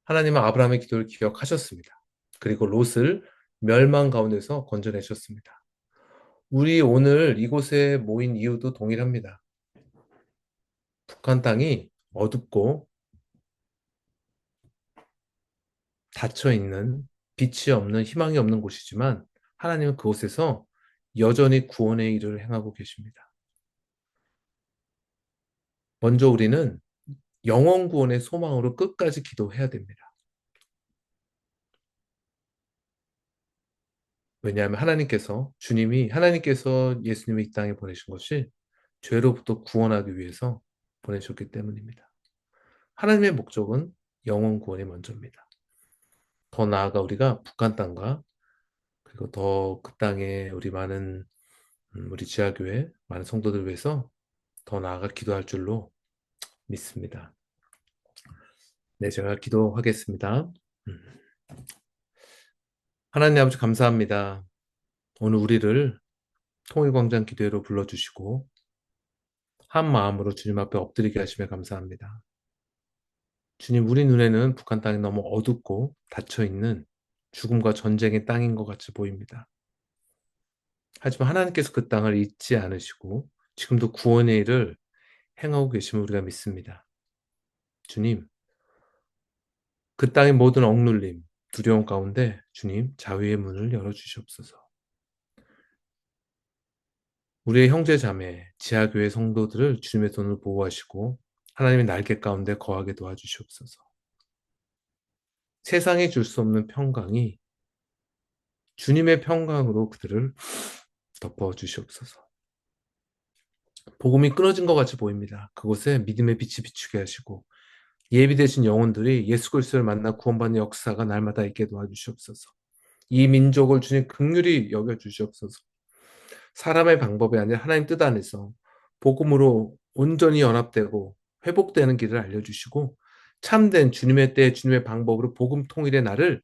하나님은 아브라함의 기도를 기억하셨습니다. 그리고 롯을 멸망 가운데서 건져내셨습니다. 우리 오늘 이곳에 모인 이유도 동일합니다. 북한 땅이 어둡고 닫혀있는 빛이 없는 희망이 없는 곳이지만 하나님은 그곳에서 여전히 구원의 일을 행하고 계십니다. 먼저 우리는 영원 구원의 소망으로 끝까지 기도해야 됩니다. 왜냐하면 하나님께서 예수님을 이 땅에 보내신 것이 죄로부터 구원하기 위해서 보내셨기 때문입니다. 하나님의 목적은 영혼 구원이 먼저입니다. 더 나아가 우리가 북한 땅과 그리고 더 그 땅에 우리 많은 우리 지하교회 많은 성도들 위해서 더 나아가 기도할 줄로 믿습니다. 네, 제가 기도하겠습니다. 음. 하나님 아버지 감사합니다. 오늘 우리를 통일광장 기도회로 불러주시고 한 마음으로 주님 앞에 엎드리게 하시며 감사합니다. 주님, 우리 눈에는 북한 땅이 너무 어둡고 닫혀있는 죽음과 전쟁의 땅인 것 같이 보입니다. 하지만 하나님께서 그 땅을 잊지 않으시고 지금도 구원의 일을 행하고 계심을 우리가 믿습니다. 주님, 그 땅의 모든 억눌림, 두려움 가운데 주님 자유의 문을 열어주시옵소서. 우리의 형제 자매, 지하교회 성도들을 주님의 손으로 보호하시고 하나님의 날개 가운데 거하게 도와주시옵소서. 세상에 줄 수 없는 평강이 주님의 평강으로 그들을 덮어주시옵소서. 복음이 끊어진 것 같이 보입니다. 그곳에 믿음의 빛이 비추게 하시고 예비되신 영혼들이 예수 그리스도를 만나 구원받는 역사가 날마다 있게 도와주시옵소서. 이 민족을 주님 긍휼히 여겨주시옵소서. 사람의 방법이 아니라 하나님 뜻 안에서 복음으로 온전히 연합되고 회복되는 길을 알려주시고 참된 주님의 때 주님의 방법으로 복음 통일의 날을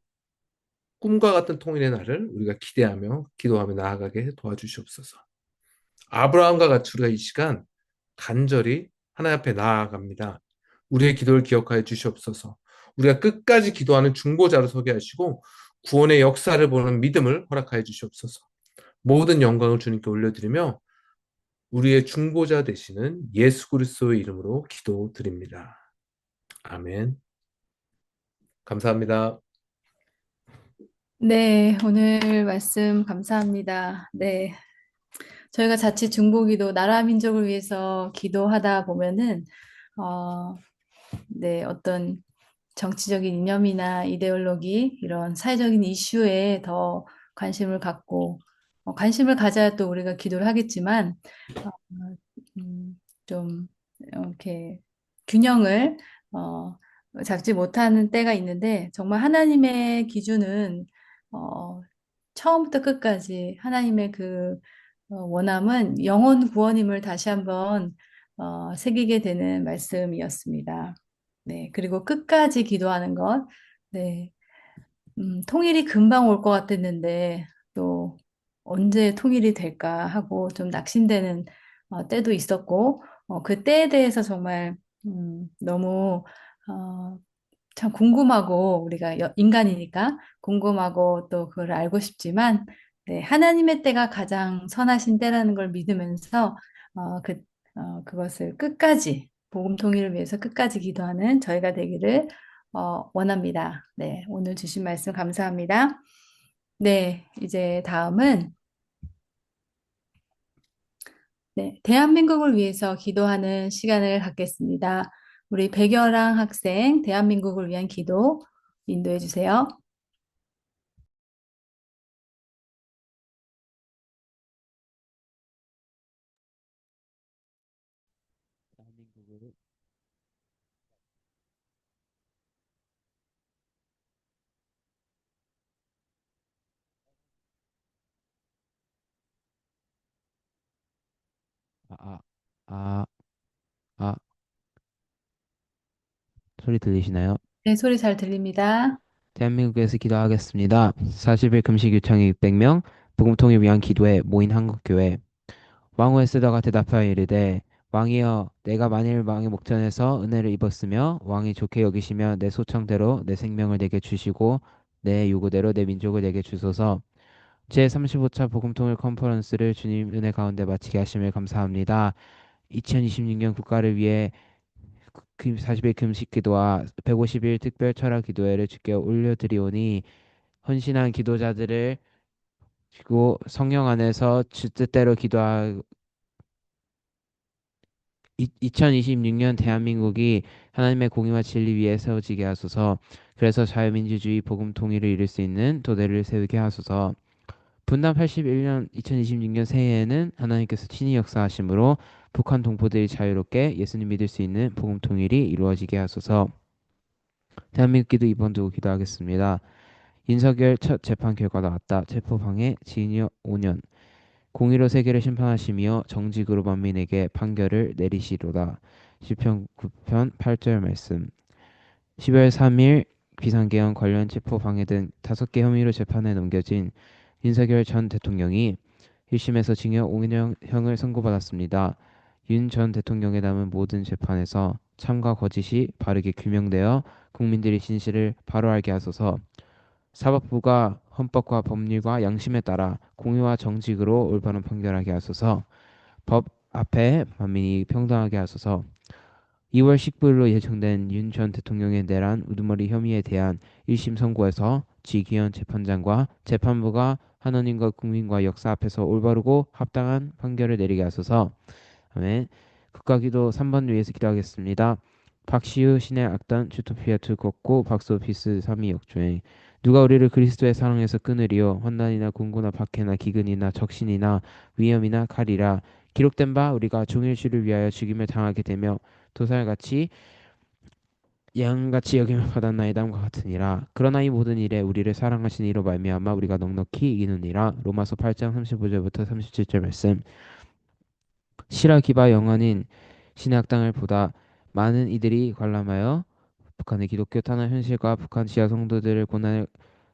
꿈과 같은 통일의 날을 우리가 기대하며 기도하며 나아가게 도와주시옵소서. 아브라함과 같이 우리가 이 시간 간절히 하나님 앞에 나아갑니다. 우리의 기도를 기억하여 주시옵소서. 우리가 끝까지 기도하는 중보자로 서게 하시고 구원의 역사를 보는 믿음을 허락하여 주시옵소서. 모든 영광을 주님께 올려드리며 우리의 중보자 되시는 예수 그리스도의 이름으로 기도드립니다. 아멘. 감사합니다. 네, 오늘 말씀 감사합니다. 네. 저희가 자칫 중보기도 나라 민족을 위해서 기도하다 보면은 네, 어떤 정치적인 이념이나 이데올로기 이런 사회적인 이슈에 더 관심을 갖고 관심을 가져야 또 우리가 기도를 하겠지만 어, 좀 이렇게 균형을 어, 잡지 못하는 때가 있는데 정말 하나님의 기준은 어, 처음부터 끝까지 하나님의 그 원함은 영혼 구원임을 다시 한번 새기게 되는 말씀이었습니다. 네, 그리고 끝까지 기도하는 것. 네, 통일이 금방 올 것 같았는데 또 언제 통일이 될까 하고 좀 낙심되는 때도 있었고 그 때에 대해서 정말 너무 어, 참 궁금하고 우리가 인간이니까 궁금하고 또 그걸 알고 싶지만 네, 하나님의 때가 가장 선하신 때라는 걸 믿으면서 그것을 끝까지 복음 통일을 위해서 끝까지 기도하는 저희가 되기를 원합니다. 네, 오늘 주신 말씀 감사합니다. 네, 이제 다음은 네, 대한민국을 위해서 기도하는 시간을 갖겠습니다. 우리 백여랑 학생, 대한민국을 위한 기도 인도해 주세요. 대한민국을 아, 아, 아, 아, 소리 들리시나요? 네, 소리 잘 들립니다. 대한민국에서 기도하겠습니다. 40일 금식 요청이 600명, 복음통일 위한 기도에 모인 한국교회. 왕후 에스더가 대답하여 이르되, 왕이여, 내가 만일 왕의 목전에서 은혜를 입었으며 왕이 좋게 여기시며 내 소청대로 내 생명을 내게 주시고 내 요구대로 내 민족을 내게 주소서. 제35차 복음통일 컨퍼런스를 주님 은혜 가운데 마치게 하심을 감사합니다. 2026년 국가를 위해 40일 금식 기도와 150일 특별 철학 기도회를 주께 올려드리오니 헌신한 기도자들을 주고 성령 안에서 주 뜻대로 기도하 2026년 대한민국이 하나님의 공의와 진리 위에 세워지게 하소서. 그래서 자유민주주의 복음 통일을 이룰 수 있는 도대를 세우게 하소서. 분단 81년 2026년 새해에는 하나님께서 친히 역사하심으로 북한 동포들이 자유롭게 예수님 믿을 수 있는 복음 통일이 이루어지게 하소서. 대한민국 기도 2번 두고 기도하겠습니다. 윤석열 첫 재판 결과 나왔다. 체포방해 징역 5년. 공의로 세계를 심판하시며 정직으로 만민에게 판결을 내리시로다. 시편 9편 8절 말씀. 10월 3일 비상계엄 관련 체포방해 등 5개 혐의로 재판에 넘겨진 윤석열 전 대통령이 1심에서 징역 5년형을 선고받았습니다. 윤 전 대통령에 남은 모든 재판에서 참과 거짓이 바르게 규명되어 국민들이 진실을 바로 알게 하소서. 사법부가 헌법과 법률과 양심에 따라 공의와 정직으로 올바른 판결하게 하소서. 법 앞에 만민이 평등하게 하소서. 2월 19일로 예정된 윤 전 대통령의 내란 우두머리 혐의에 대한 1심 선고에서 지기현 재판장과 재판부가 하나님과 국민과 역사 앞에서 올바르고 합당한 판결을 내리게 하소서. 아멘. 국가기도 3번 위해서 기도하겠습니다. 박시우 신의 악단 주토피아 2 걷고 박소피스 3위 역주행. 누가 우리를 그리스도의 사랑에서 끊으리요. 환난이나 공고나 박해나 기근이나 적신이나 위험이나 칼이라. 기록된 바 우리가 종일 주를 위하여 죽임을 당하게 되며 도살같이 양같이 여김을 받았나이다함과 같으니라. 그러나 이 모든 일에 우리를 사랑하신 이로 말미암아 우리가 넉넉히 이기느니라. 로마서 8장 35절부터 37절 말씀. 시라 기바 영환인 신의 악당을 보다 많은 이들이 관람하여 북한의 기독교 탄압 현실과 북한 지하 성도들을 고난에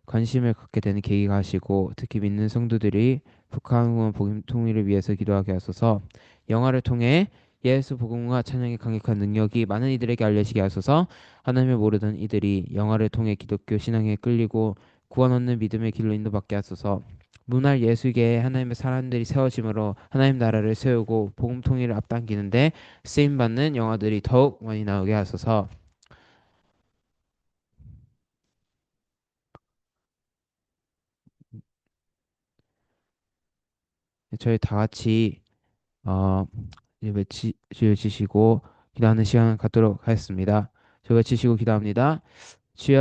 관심을 갖게 되는 계기가 하시고 특히 믿는 성도들이 북한 후원 복음 통일을 위해서 기도하게 하소서. 영화를 통해 예수 복음과 찬양의 강력한 능력이 많은 이들에게 알려지게 하소서. 하나님을 모르던 이들이 영화를 통해 기독교 신앙에 끌리고 구원 얻는 믿음의 길로 인도받게 하소서. 문할 예수계에 하나님의 사람들이 세워짐으로 하나님 나라를 세우고 복음 통일을 앞당기는데 쓰임받는 영화들이 더욱 많이 나오게 하소서. 저희 다 같이 이제 외치시고 기도하는 시간을 갖도록 하겠습니다. 저 외치시고 기도합니다. 주여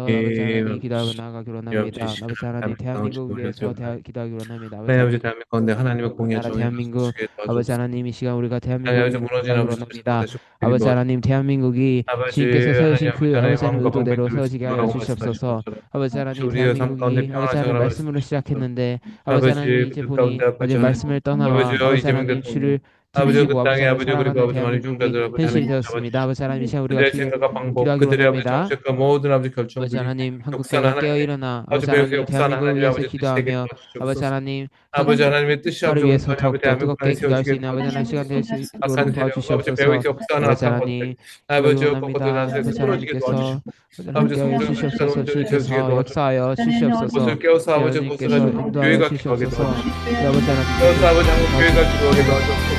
아버지 하나님 기도하고 나아가기로 원합니다. 아버지 하나님 대한민국 위해서 기도하기로 원합니다. 아버지 하나님 아버지 하나님 대한민국 가운데 하나님의 공의와 나라 정의가 대한민국 주시게 아버지 도와주옵소서. 하나님 이 시간 우리가 하나님 대한민국을 아버지 무너진 기도하기로 아버지 원합니다. 다시 아버지 도와 하나님 대한민국이 아버지 주님께서 세우신 하나님 그 아버지 하나님 마음과 의도대로 방법대로 세워지게 하여 돌아오고 주시옵소서. 말씀하시옵소서. 아버지 하나님 우리의 삶 가운데 대한민국이 아버지 하나님 평안하시고 말씀으로 시작했는데 아버지 아버지 하나님 이제 그 보니 가운데 이제 아버지 말씀을 떠나와 아버지여 아버지 이재명 하나님 대통령 주를 아버지 그 들으시고 아버지 땅에 하나님 아버지 그리고 살아가는 아버지 많은 대한민국이 중자들 아버지 현실이 하나님 되었습니다. 아버지 하나님 이 시간 우리가 그들의 생각과 방법 기도하기로 그들의 아버지 원합니다. 정책과 모든 아버지 아버지 결정들이 하나님 역사는 한국교회가 깨어 하나님의 일어나 아버지 아버지 배우서 하나님 역사는 대한민국을 하나님의 위해서 아버지 뜻이 되게 기도하며 아버지 도와주옵소서. 하나님 아버지 하나님의 뜻이 나를 아버지 위해서 아버지 더욱더 대한민국 뜨겁게 땅에 기도할 수 세워지게 있는 아버지 하나님 시간 될 수 있도록 악한 세력 아버지 도와주시옵소서. 배후에서 역사하는 아버지 악한 하나님 것들 기도하기 아버지여 원합니다. 그것들 나서에 아버지 쓰러지게 하나님께서 도와주시고 아버지 아버지 함께하여 성전을 주시옵소서. 온전히 세우시게 주님께서 도와주시고 역사하여 주시옵소서. 그것을 깨워서 아버지 주님께서 그것을 가지고 인도하여 교회가 기도하게 주시옵소서. 도와주시고 아버지 하나님 깨워서 아버지 한국 교회가 기도하게 도와주시고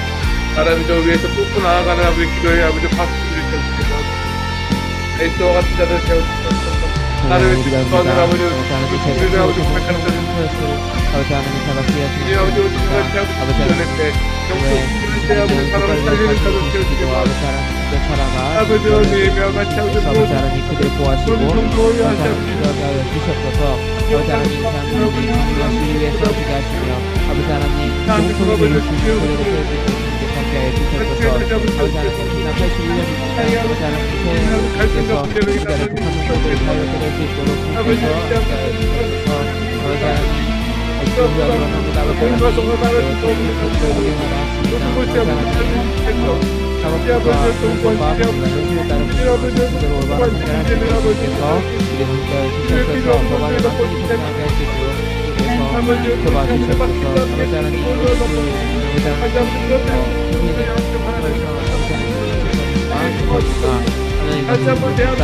나라를 저 위해서 뚫고 나아가는 아버지 기도에 아버지 박수를 쳐주시게 도와주시고 에이스와 같은 자들 세워주시옵소서. 나를 위해서 기도하는 아버지 우리를 아버지 고백하는 자들 아버지 하나님 사랑하시 우리 아버지 오직 그렇게 아버지 아버지 기도할 때 영적 기도할 때 아버지 사랑을 살리는 자들 세워주시게 아버지 도와주시고 하나님 살아가 아버지 어미의 같이 아버지 아버지 하나님 그들 보호하시고 우리 성도를 아버지 하시옵소서. 하나님 기도하여 주시옵소서. 아버지 하나님 대한민국이 기도하시기 위해서 기도하시며 아버지 하나님 공통을 주시고 그대로 세워주시는 함께하여 주시옵소서. 아버지 하나님 지난 81년입니다. 아버지 하나님 새해에서 우리가 북한 성도들을 사역할 수 있도록 주께서 함께하여 주시옵소서. 아버지 하나님 기도하기로 원합니다. 아버지 하나님 사업과 공권과 현실에 따른 그대로 올바른 판결할 수 있도록 주께서 우리 함께하여 주시옵소서. 법안을 완전히 통과하게 할 수 있도록 주께서 도와주시옵소서. 아버지 하나님 하나님 역사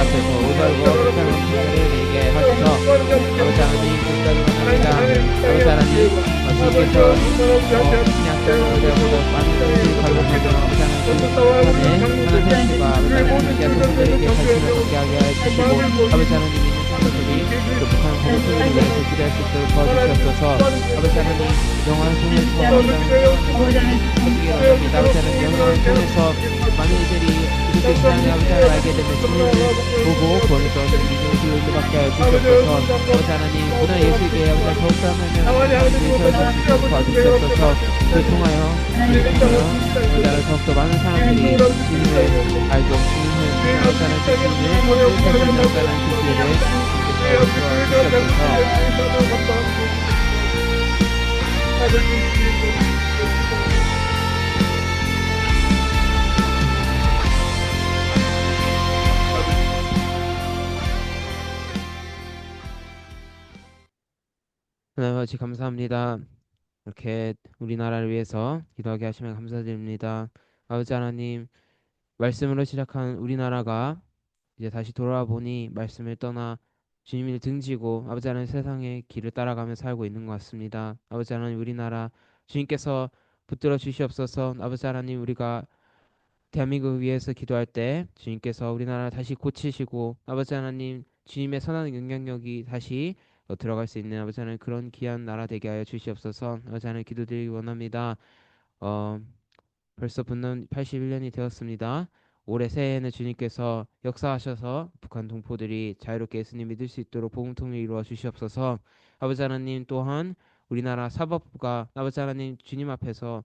앞에서 올바르고 합당한 판결을 내게 하셔서 아버지 하나님 공자를 원합니다. 아버지 하나님 주께서 신약성보다 많은 것을 발견하며 아버지 하나님 하나님 현실과 아버지 하나님 자손들에게 관심을 갖게 하게 해주시고 아버지 하나님 있는 성도들이 또 북한 공동체를 위해서 기도할 수 있도록 도와주시옵소서. 아버지 하나님 영화를 통해서 아버지 하나님 해주기를 원합니다. 아버지 하나님 영화를 통해서 많은 이들이 그 신앙의 아버지 하나님 알게 되는 진리를 보고 구원에서 얻는 믿음을 의지받게 하여 주시옵소서. 아버지 하나님 문화 예술계에 아버지 더욱더 하나님 세워주시고 도와주시옵소서. 그를 통하여 아버지 하나님 더욱더 많은 사람들이 주님을 알고 주님을 아버지 하나님 주님을 생각하는 주시옵소서. 하나님 아버지 감사합니다. 이렇게 우리나라를 위해서 기도하게 하시면 감사드립니다. 아버지 하나님 말씀으로 시작한 우리나라가 이제 다시 돌아와 보니 말씀을 떠나 주님을 등지고 아버지 하나님 세상의 길을 따라가며 살고 있는 것 같습니다. 아버지 하나님 우리나라 주님께서 붙들어 주시옵소서. 아버지 하나님 우리가 대한민국을 위해서 기도할 때 주님께서 우리나라 다시 고치시고 아버지 하나님 주님의 선한 영향력이 다시 들어갈 수 있는 아버지 하나님 그런 귀한 나라 되게 하여 주시옵소서. 아버지 하나님 기도드리기 원합니다. 어, 벌써 분남 81년이 되었습니다. 올해 새해에는 주님께서 역사하셔서 북한 동포들이 자유롭게 예수님 믿을 수 있도록 복음 통일을 이루어 주시옵소서. 아버지 하나님 또한 우리나라 사법부가 아버지 하나님 주님 앞에서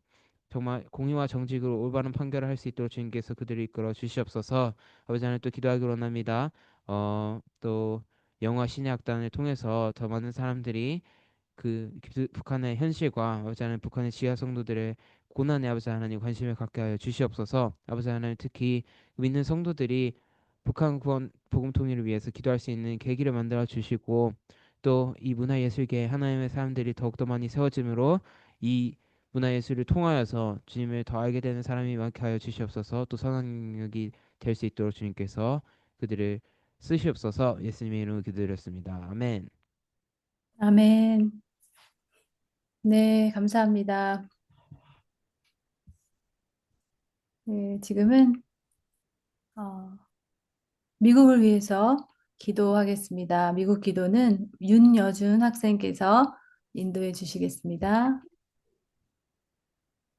정말 공의와 정직으로 올바른 판결을 할 수 있도록 주님께서 그들을 이끌어 주시옵소서. 아버지 하나님 또 기도하기 원합니다. 또 영화 신예악단을 통해서 더 많은 사람들이 북한의 현실과 아버지 하나님 북한의 지하 성도들의 고난에 아버지 하나님 관심을 갖게 하여 주시옵소서. 아버지 하나님 특히 믿는 성도들이 북한 구원 복음 통일을 위해서 기도할 수 있는 계기를 만들어 주시고 또 이 문화예술계 하나님의 사람들이 더욱더 많이 세워짐으로 이 문화예술을 통하여서 주님을 더 알게 되는 사람이 많게 하여 주시옵소서. 또 선한 능력이 될 수 있도록 주님께서 그들을 쓰시옵소서. 예수님의 이름으로 기도드렸습니다. 아멘. 아멘. 네, 감사합니다. 네, 지금은 미국을 위해서 기도하겠습니다. 미국 기도는 윤여준 학생께서 인도해 주시겠습니다.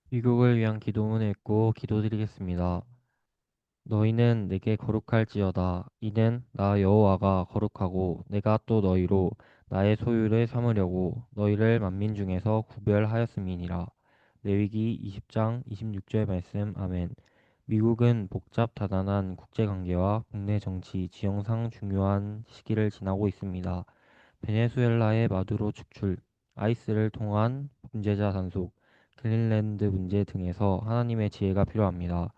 미국을 위한 기도문을 읽고 기도드리겠습니다. 너희는 내게 거룩할지어다. 이는 나 여호와가 거룩하고 내가 또 너희로 나의 소유를 삼으려고 너희를 만민 중에서 구별하였음이니라. 레위기 20장 26절 말씀. 아멘. 미국은 복잡 다단한 국제관계와 국내 정치, 지형상 중요한 시기를 지나고 있습니다. 베네수엘라의 마두로 축출, 아이스를 통한 범죄자 단속, 그린랜드 문제 등에서 하나님의 지혜가 필요합니다.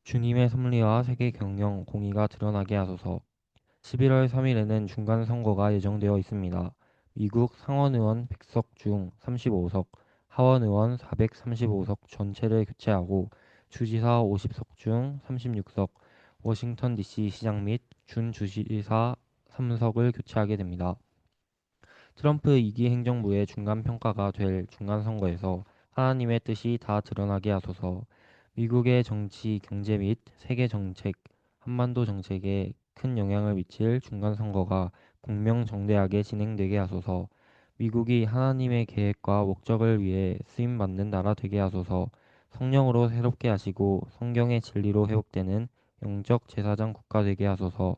주님의 섭리와 세계 경영 공의가 드러나게 하소서. 11월 3일에는 중간선거가 예정되어 있습니다. 미국 상원의원 100석 중 35석, 하원의원 435석 전체를 교체하고 주지사 50석 중 36석, 워싱턴 DC 시장 및 준주지사 3석을 교체하게 됩니다. 트럼프 2기 행정부의 중간평가가 될 중간선거에서 하나님의 뜻이 다 드러나게 하소서. 미국의 정치, 경제 및 세계 정책, 한반도 정책에 큰 영향을 미칠 중간선거가 공명정대하게 진행되게 하소서. 미국이 하나님의 계획과 목적을 위해 쓰임받는 나라 되게 하소서. 성령으로 새롭게 하시고 성경의 진리로 회복되는 영적 제사장 국가 되게 하소서.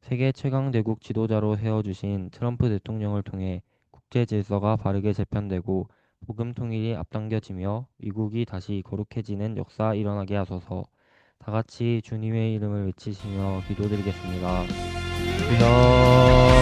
세계 최강 대국 지도자로 세워주신 트럼프 대통령을 통해 국제 질서가 바르게 재편되고 복음 통일이 앞당겨지며 미국이 다시 거룩해지는 역사 일어나게 하소서. 다 같이 주님의 이름을 외치시며 기도드리겠습니다. 주여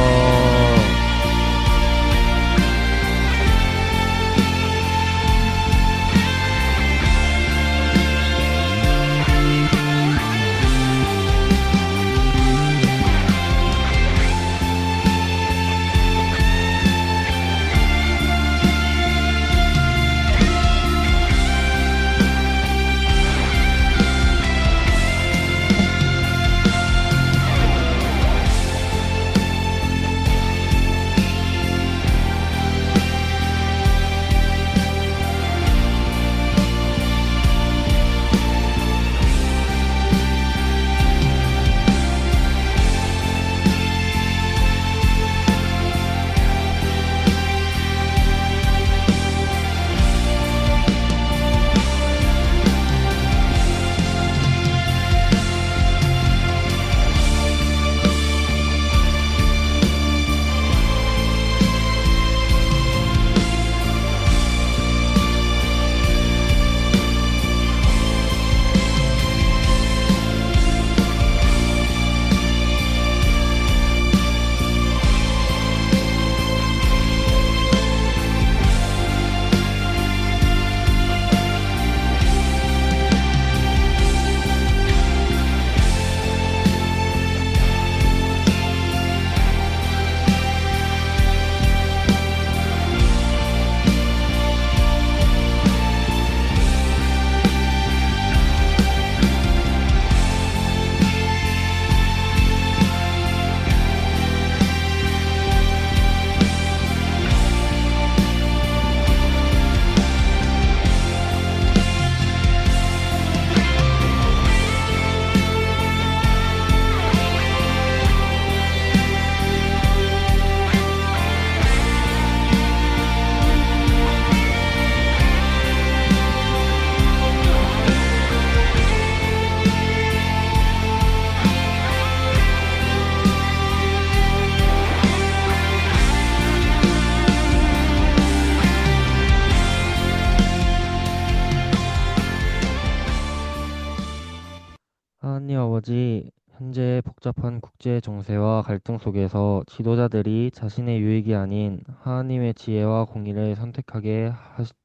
하나님 아버지, 현재 복잡한 국제 정세와 갈등 속에서 지도자들이 자신의 유익이 아닌 하나님의 지혜와 공의를 선택하게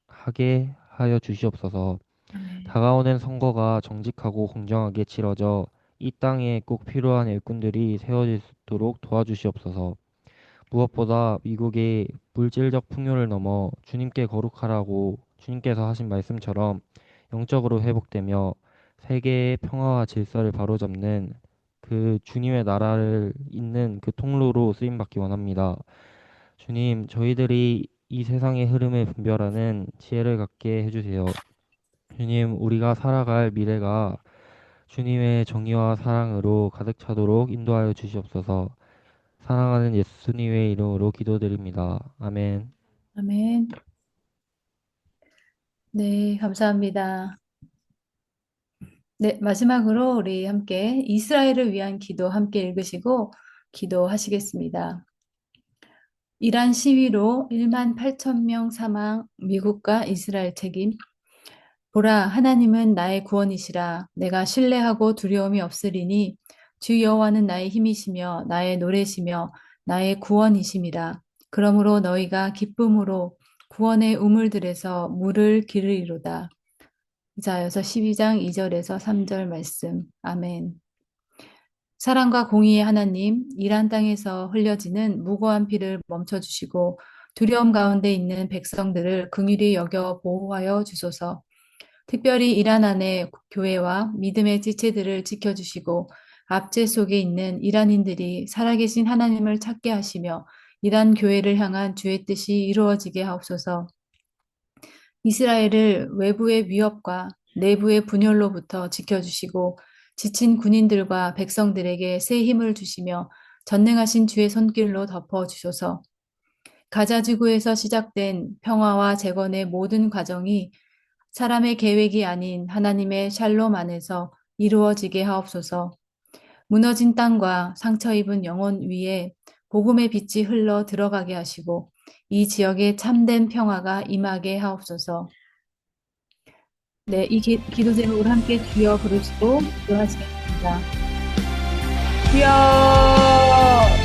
하게 하여 주시옵소서. 아멘. 다가오는 선거가 정직하고 공정하게 치러져 이 땅에 꼭 필요한 일꾼들이 세워질 수 있도록 도와주시옵소서. 무엇보다 미국이 물질적 풍요를 넘어 주님께 거룩하라고 주님께서 하신 말씀처럼 영적으로 회복되며 세계의 평화와 질서를 바로잡는 그 주님의 나라를 잇는 그 통로로 쓰임 받기 원합니다. 주님, 저희들이 이 세상의 흐름을 분별하는 지혜를 갖게 해주세요. 주님, 우리가 살아갈 미래가 주님의 정의와 사랑으로 가득 차도록 인도하여 주시옵소서. 사랑하는 예수님의 이름으로 기도드립니다. 아멘. 아멘. 네, 감사합니다. 네, 마지막으로 우리 함께 이스라엘을 위한 기도 함께 읽으시고 기도하시겠습니다. 이란 시위로 1만 8천 명 사망, 미국과 이스라엘 책임. 보라, 하나님은 나의 구원이시라. 내가 신뢰하고 두려움이 없으리니 주 여호와는 나의 힘이시며 나의 노래시며 나의 구원이심이라. 그러므로 너희가 기쁨으로 구원의 우물들에서 물을 기르리로다. 이사야서 12장 2절에서 3절 말씀. 아멘. 사랑과 공의의 하나님, 이란 땅에서 흘려지는 무고한 피를 멈춰주시고 두려움 가운데 있는 백성들을 긍휼히 여겨 보호하여 주소서. 특별히 이란 안의 교회와 믿음의 지체들을 지켜주시고 압제 속에 있는 이란인들이 살아계신 하나님을 찾게 하시며 이란 교회를 향한 주의 뜻이 이루어지게 하옵소서. 이스라엘을 외부의 위협과 내부의 분열로부터 지켜주시고 지친 군인들과 백성들에게 새 힘을 주시며 전능하신 주의 손길로 덮어주소서. 가자 지구에서 시작된 평화와 재건의 모든 과정이 사람의 계획이 아닌 하나님의 샬롬 안에서 이루어지게 하옵소서. 무너진 땅과 상처 입은 영혼 위에 복음의 빛이 흘러 들어가게 하시고 이 지역에 참된 평화가 임하게 하옵소서. 네, 이 기도 제목을 함께 주여 부르시고 기도하시겠습니다. 주여!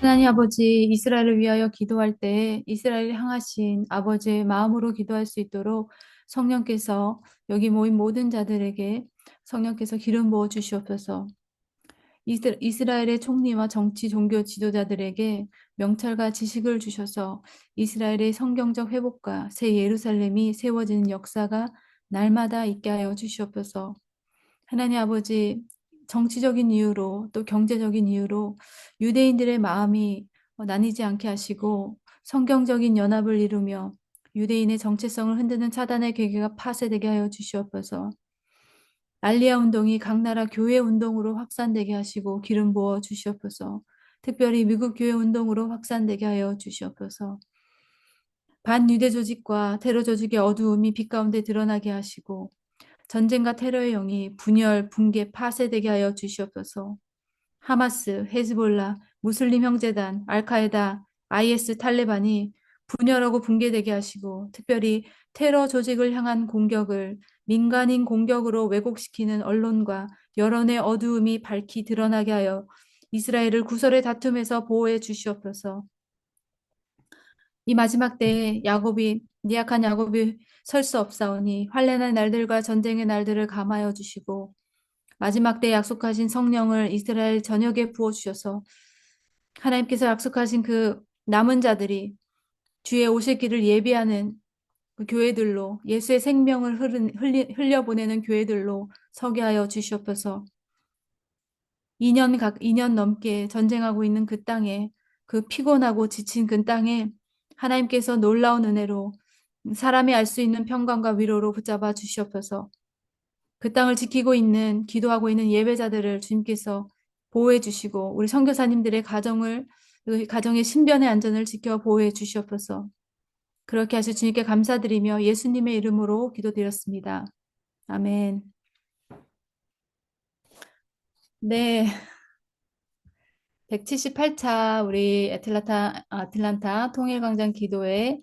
하나님 아버지, 이스라엘을 위하여 기도할 때 이스라엘을 향하신 아버지의 마음으로 기도할 수 있도록 성령께서 여기 모인 모든 자들에게 성령께서 기름 부어 주시옵소서. 이스라엘의 총리와 정치, 종교 지도자들에게 명철과 지식을 주셔서 이스라엘의 성경적 회복과 새 예루살렘이 세워지는 역사가 날마다 있게 하여 주시옵소서. 하나님 아버지, 정치적인 이유로 또 경제적인 이유로 유대인들의 마음이 나뉘지 않게 하시고 성경적인 연합을 이루며 유대인의 정체성을 흔드는 사단의 계계가 파쇄되게 하여 주시옵소서. 알리아 운동이 각 나라 교회 운동으로 확산되게 하시고 기름 부어 주시옵소서. 특별히 미국 교회 운동으로 확산되게 하여 주시옵소서. 반유대 조직과 테러 조직의 어두움이 빛 가운데 드러나게 하시고 전쟁과 테러의 영이 분열, 붕괴, 파쇄되게 하여 주시옵소서. 하마스, 헤즈볼라, 무슬림 형제단, 알카에다, IS 탈레반이 분열하고 붕괴되게 하시고 특별히 테러 조직을 향한 공격을 민간인 공격으로 왜곡시키는 언론과 여론의 어두움이 밝히 드러나게 하여 이스라엘을 구설의 다툼에서 보호해 주시옵소서. 이 마지막 때에 약한 야곱이 설 수 없사오니 환난의 날들과 전쟁의 날들을 감하여 주시고 마지막 때에 약속하신 성령을 이스라엘 전역에 부어주셔서 하나님께서 약속하신 그 남은 자들이 주의 오실 길을 예비하는 그 교회들로 예수의 생명을 흘려보내는 교회들로 서게 하여 주시옵소서. 2년 넘게 전쟁하고 있는 그 땅에 그 피곤하고 지친 그 땅에 하나님께서 놀라운 은혜로 사람이 알 수 있는 평강과 위로로 붙잡아 주시옵소서. 그 땅을 지키고 있는 기도하고 있는 예배자들을 주님께서 보호해 주시고 우리 선교사님들의 가정의 신변의 안전을 지켜 보호해 주시옵소서. 그렇게 하실 주님께 감사드리며 예수님의 이름으로 기도드렸습니다. 아멘. 네, 178차 우리 아틀란타 통일광장 기도회를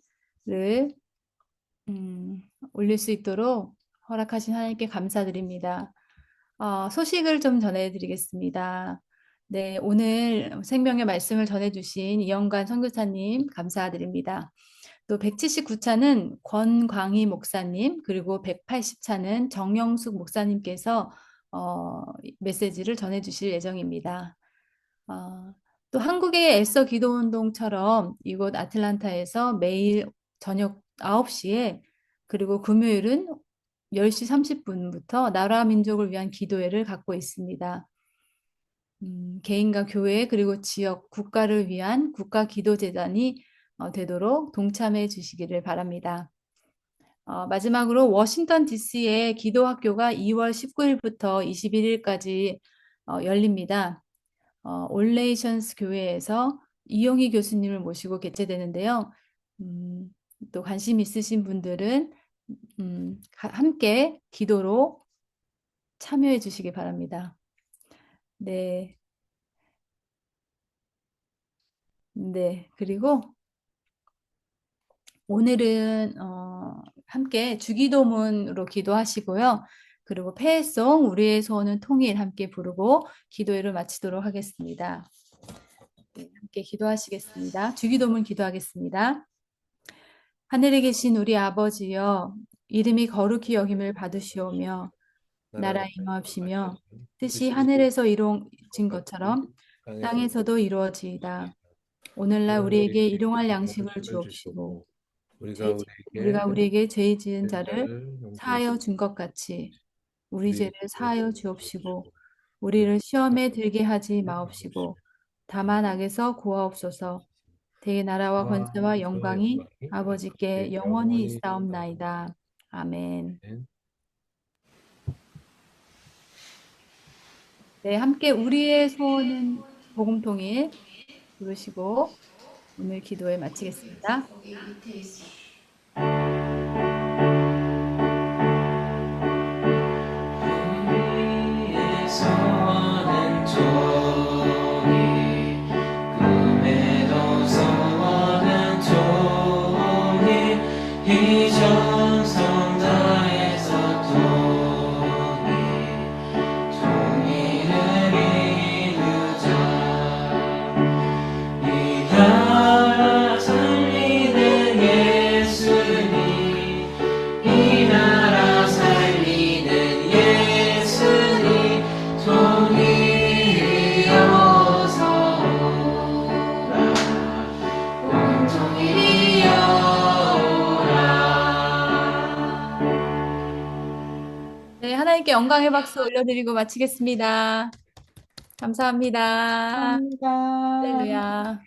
올릴 수 있도록 허락하신 하나님께 감사드립니다. 소식을 좀 전해드리겠습니다. 네, 오늘 생명의 말씀을 전해주신 이영관 선교사님 감사드립니다. 또 179차는 권광희 목사님 그리고 180차는 정영숙 목사님께서 메시지를 전해주실 예정입니다. 또 한국의 애써 기도운동처럼 이곳 아틀란타에서 매일 저녁 9시에 그리고 금요일은 10시 30분부터 나라 민족을 위한 기도회를 갖고 있습니다. 개인과 교회 그리고 지역 국가를 위한 국가 기도재단이 되도록 동참해 주시기를 바랍니다. 마지막으로 워싱턴 DC의 기도학교가 2월 19일부터 21일까지 열립니다. 올레이션스 교회에서 이용희 교수님을 모시고 개최되는데요. 또 관심 있으신 분들은 함께 기도로 참여해 주시기 바랍니다. 네. 네. 그리고 오늘은 함께 주기도문으로 기도하시고요. 그리고 폐송 우리의 소원은 통일 함께 부르고 기도회를 마치도록 하겠습니다. 네, 함께 기도하시겠습니다. 주기도문 기도하겠습니다. 하늘에 계신 우리 아버지여 이름이 거룩히 여김을 받으시오며 나라 임하옵시며 뜻이 하늘에서 이루어진 것처럼 땅에서도 이루어지이다. 오늘날 우리에게 일용할 양식을 주옵시고 우리가 우리에게 죄 지은 자를 사하여 준 것 같이 우리 죄를 사하여 주옵시고 우리를 시험에 들게 하지 마옵시고 다만 악에서 구하옵소서. 대의 나라와 권세와 영광이 아버지께 영원히 있사옵나이다. 아멘. 네, 함께 우리의 소원은 복음통일 부르시고 오늘 기도회 마치겠습니다. 이 하나님께 영광의 박수 올려드리고 마치겠습니다. 감사합니다. 감사합니다. 할렐루야.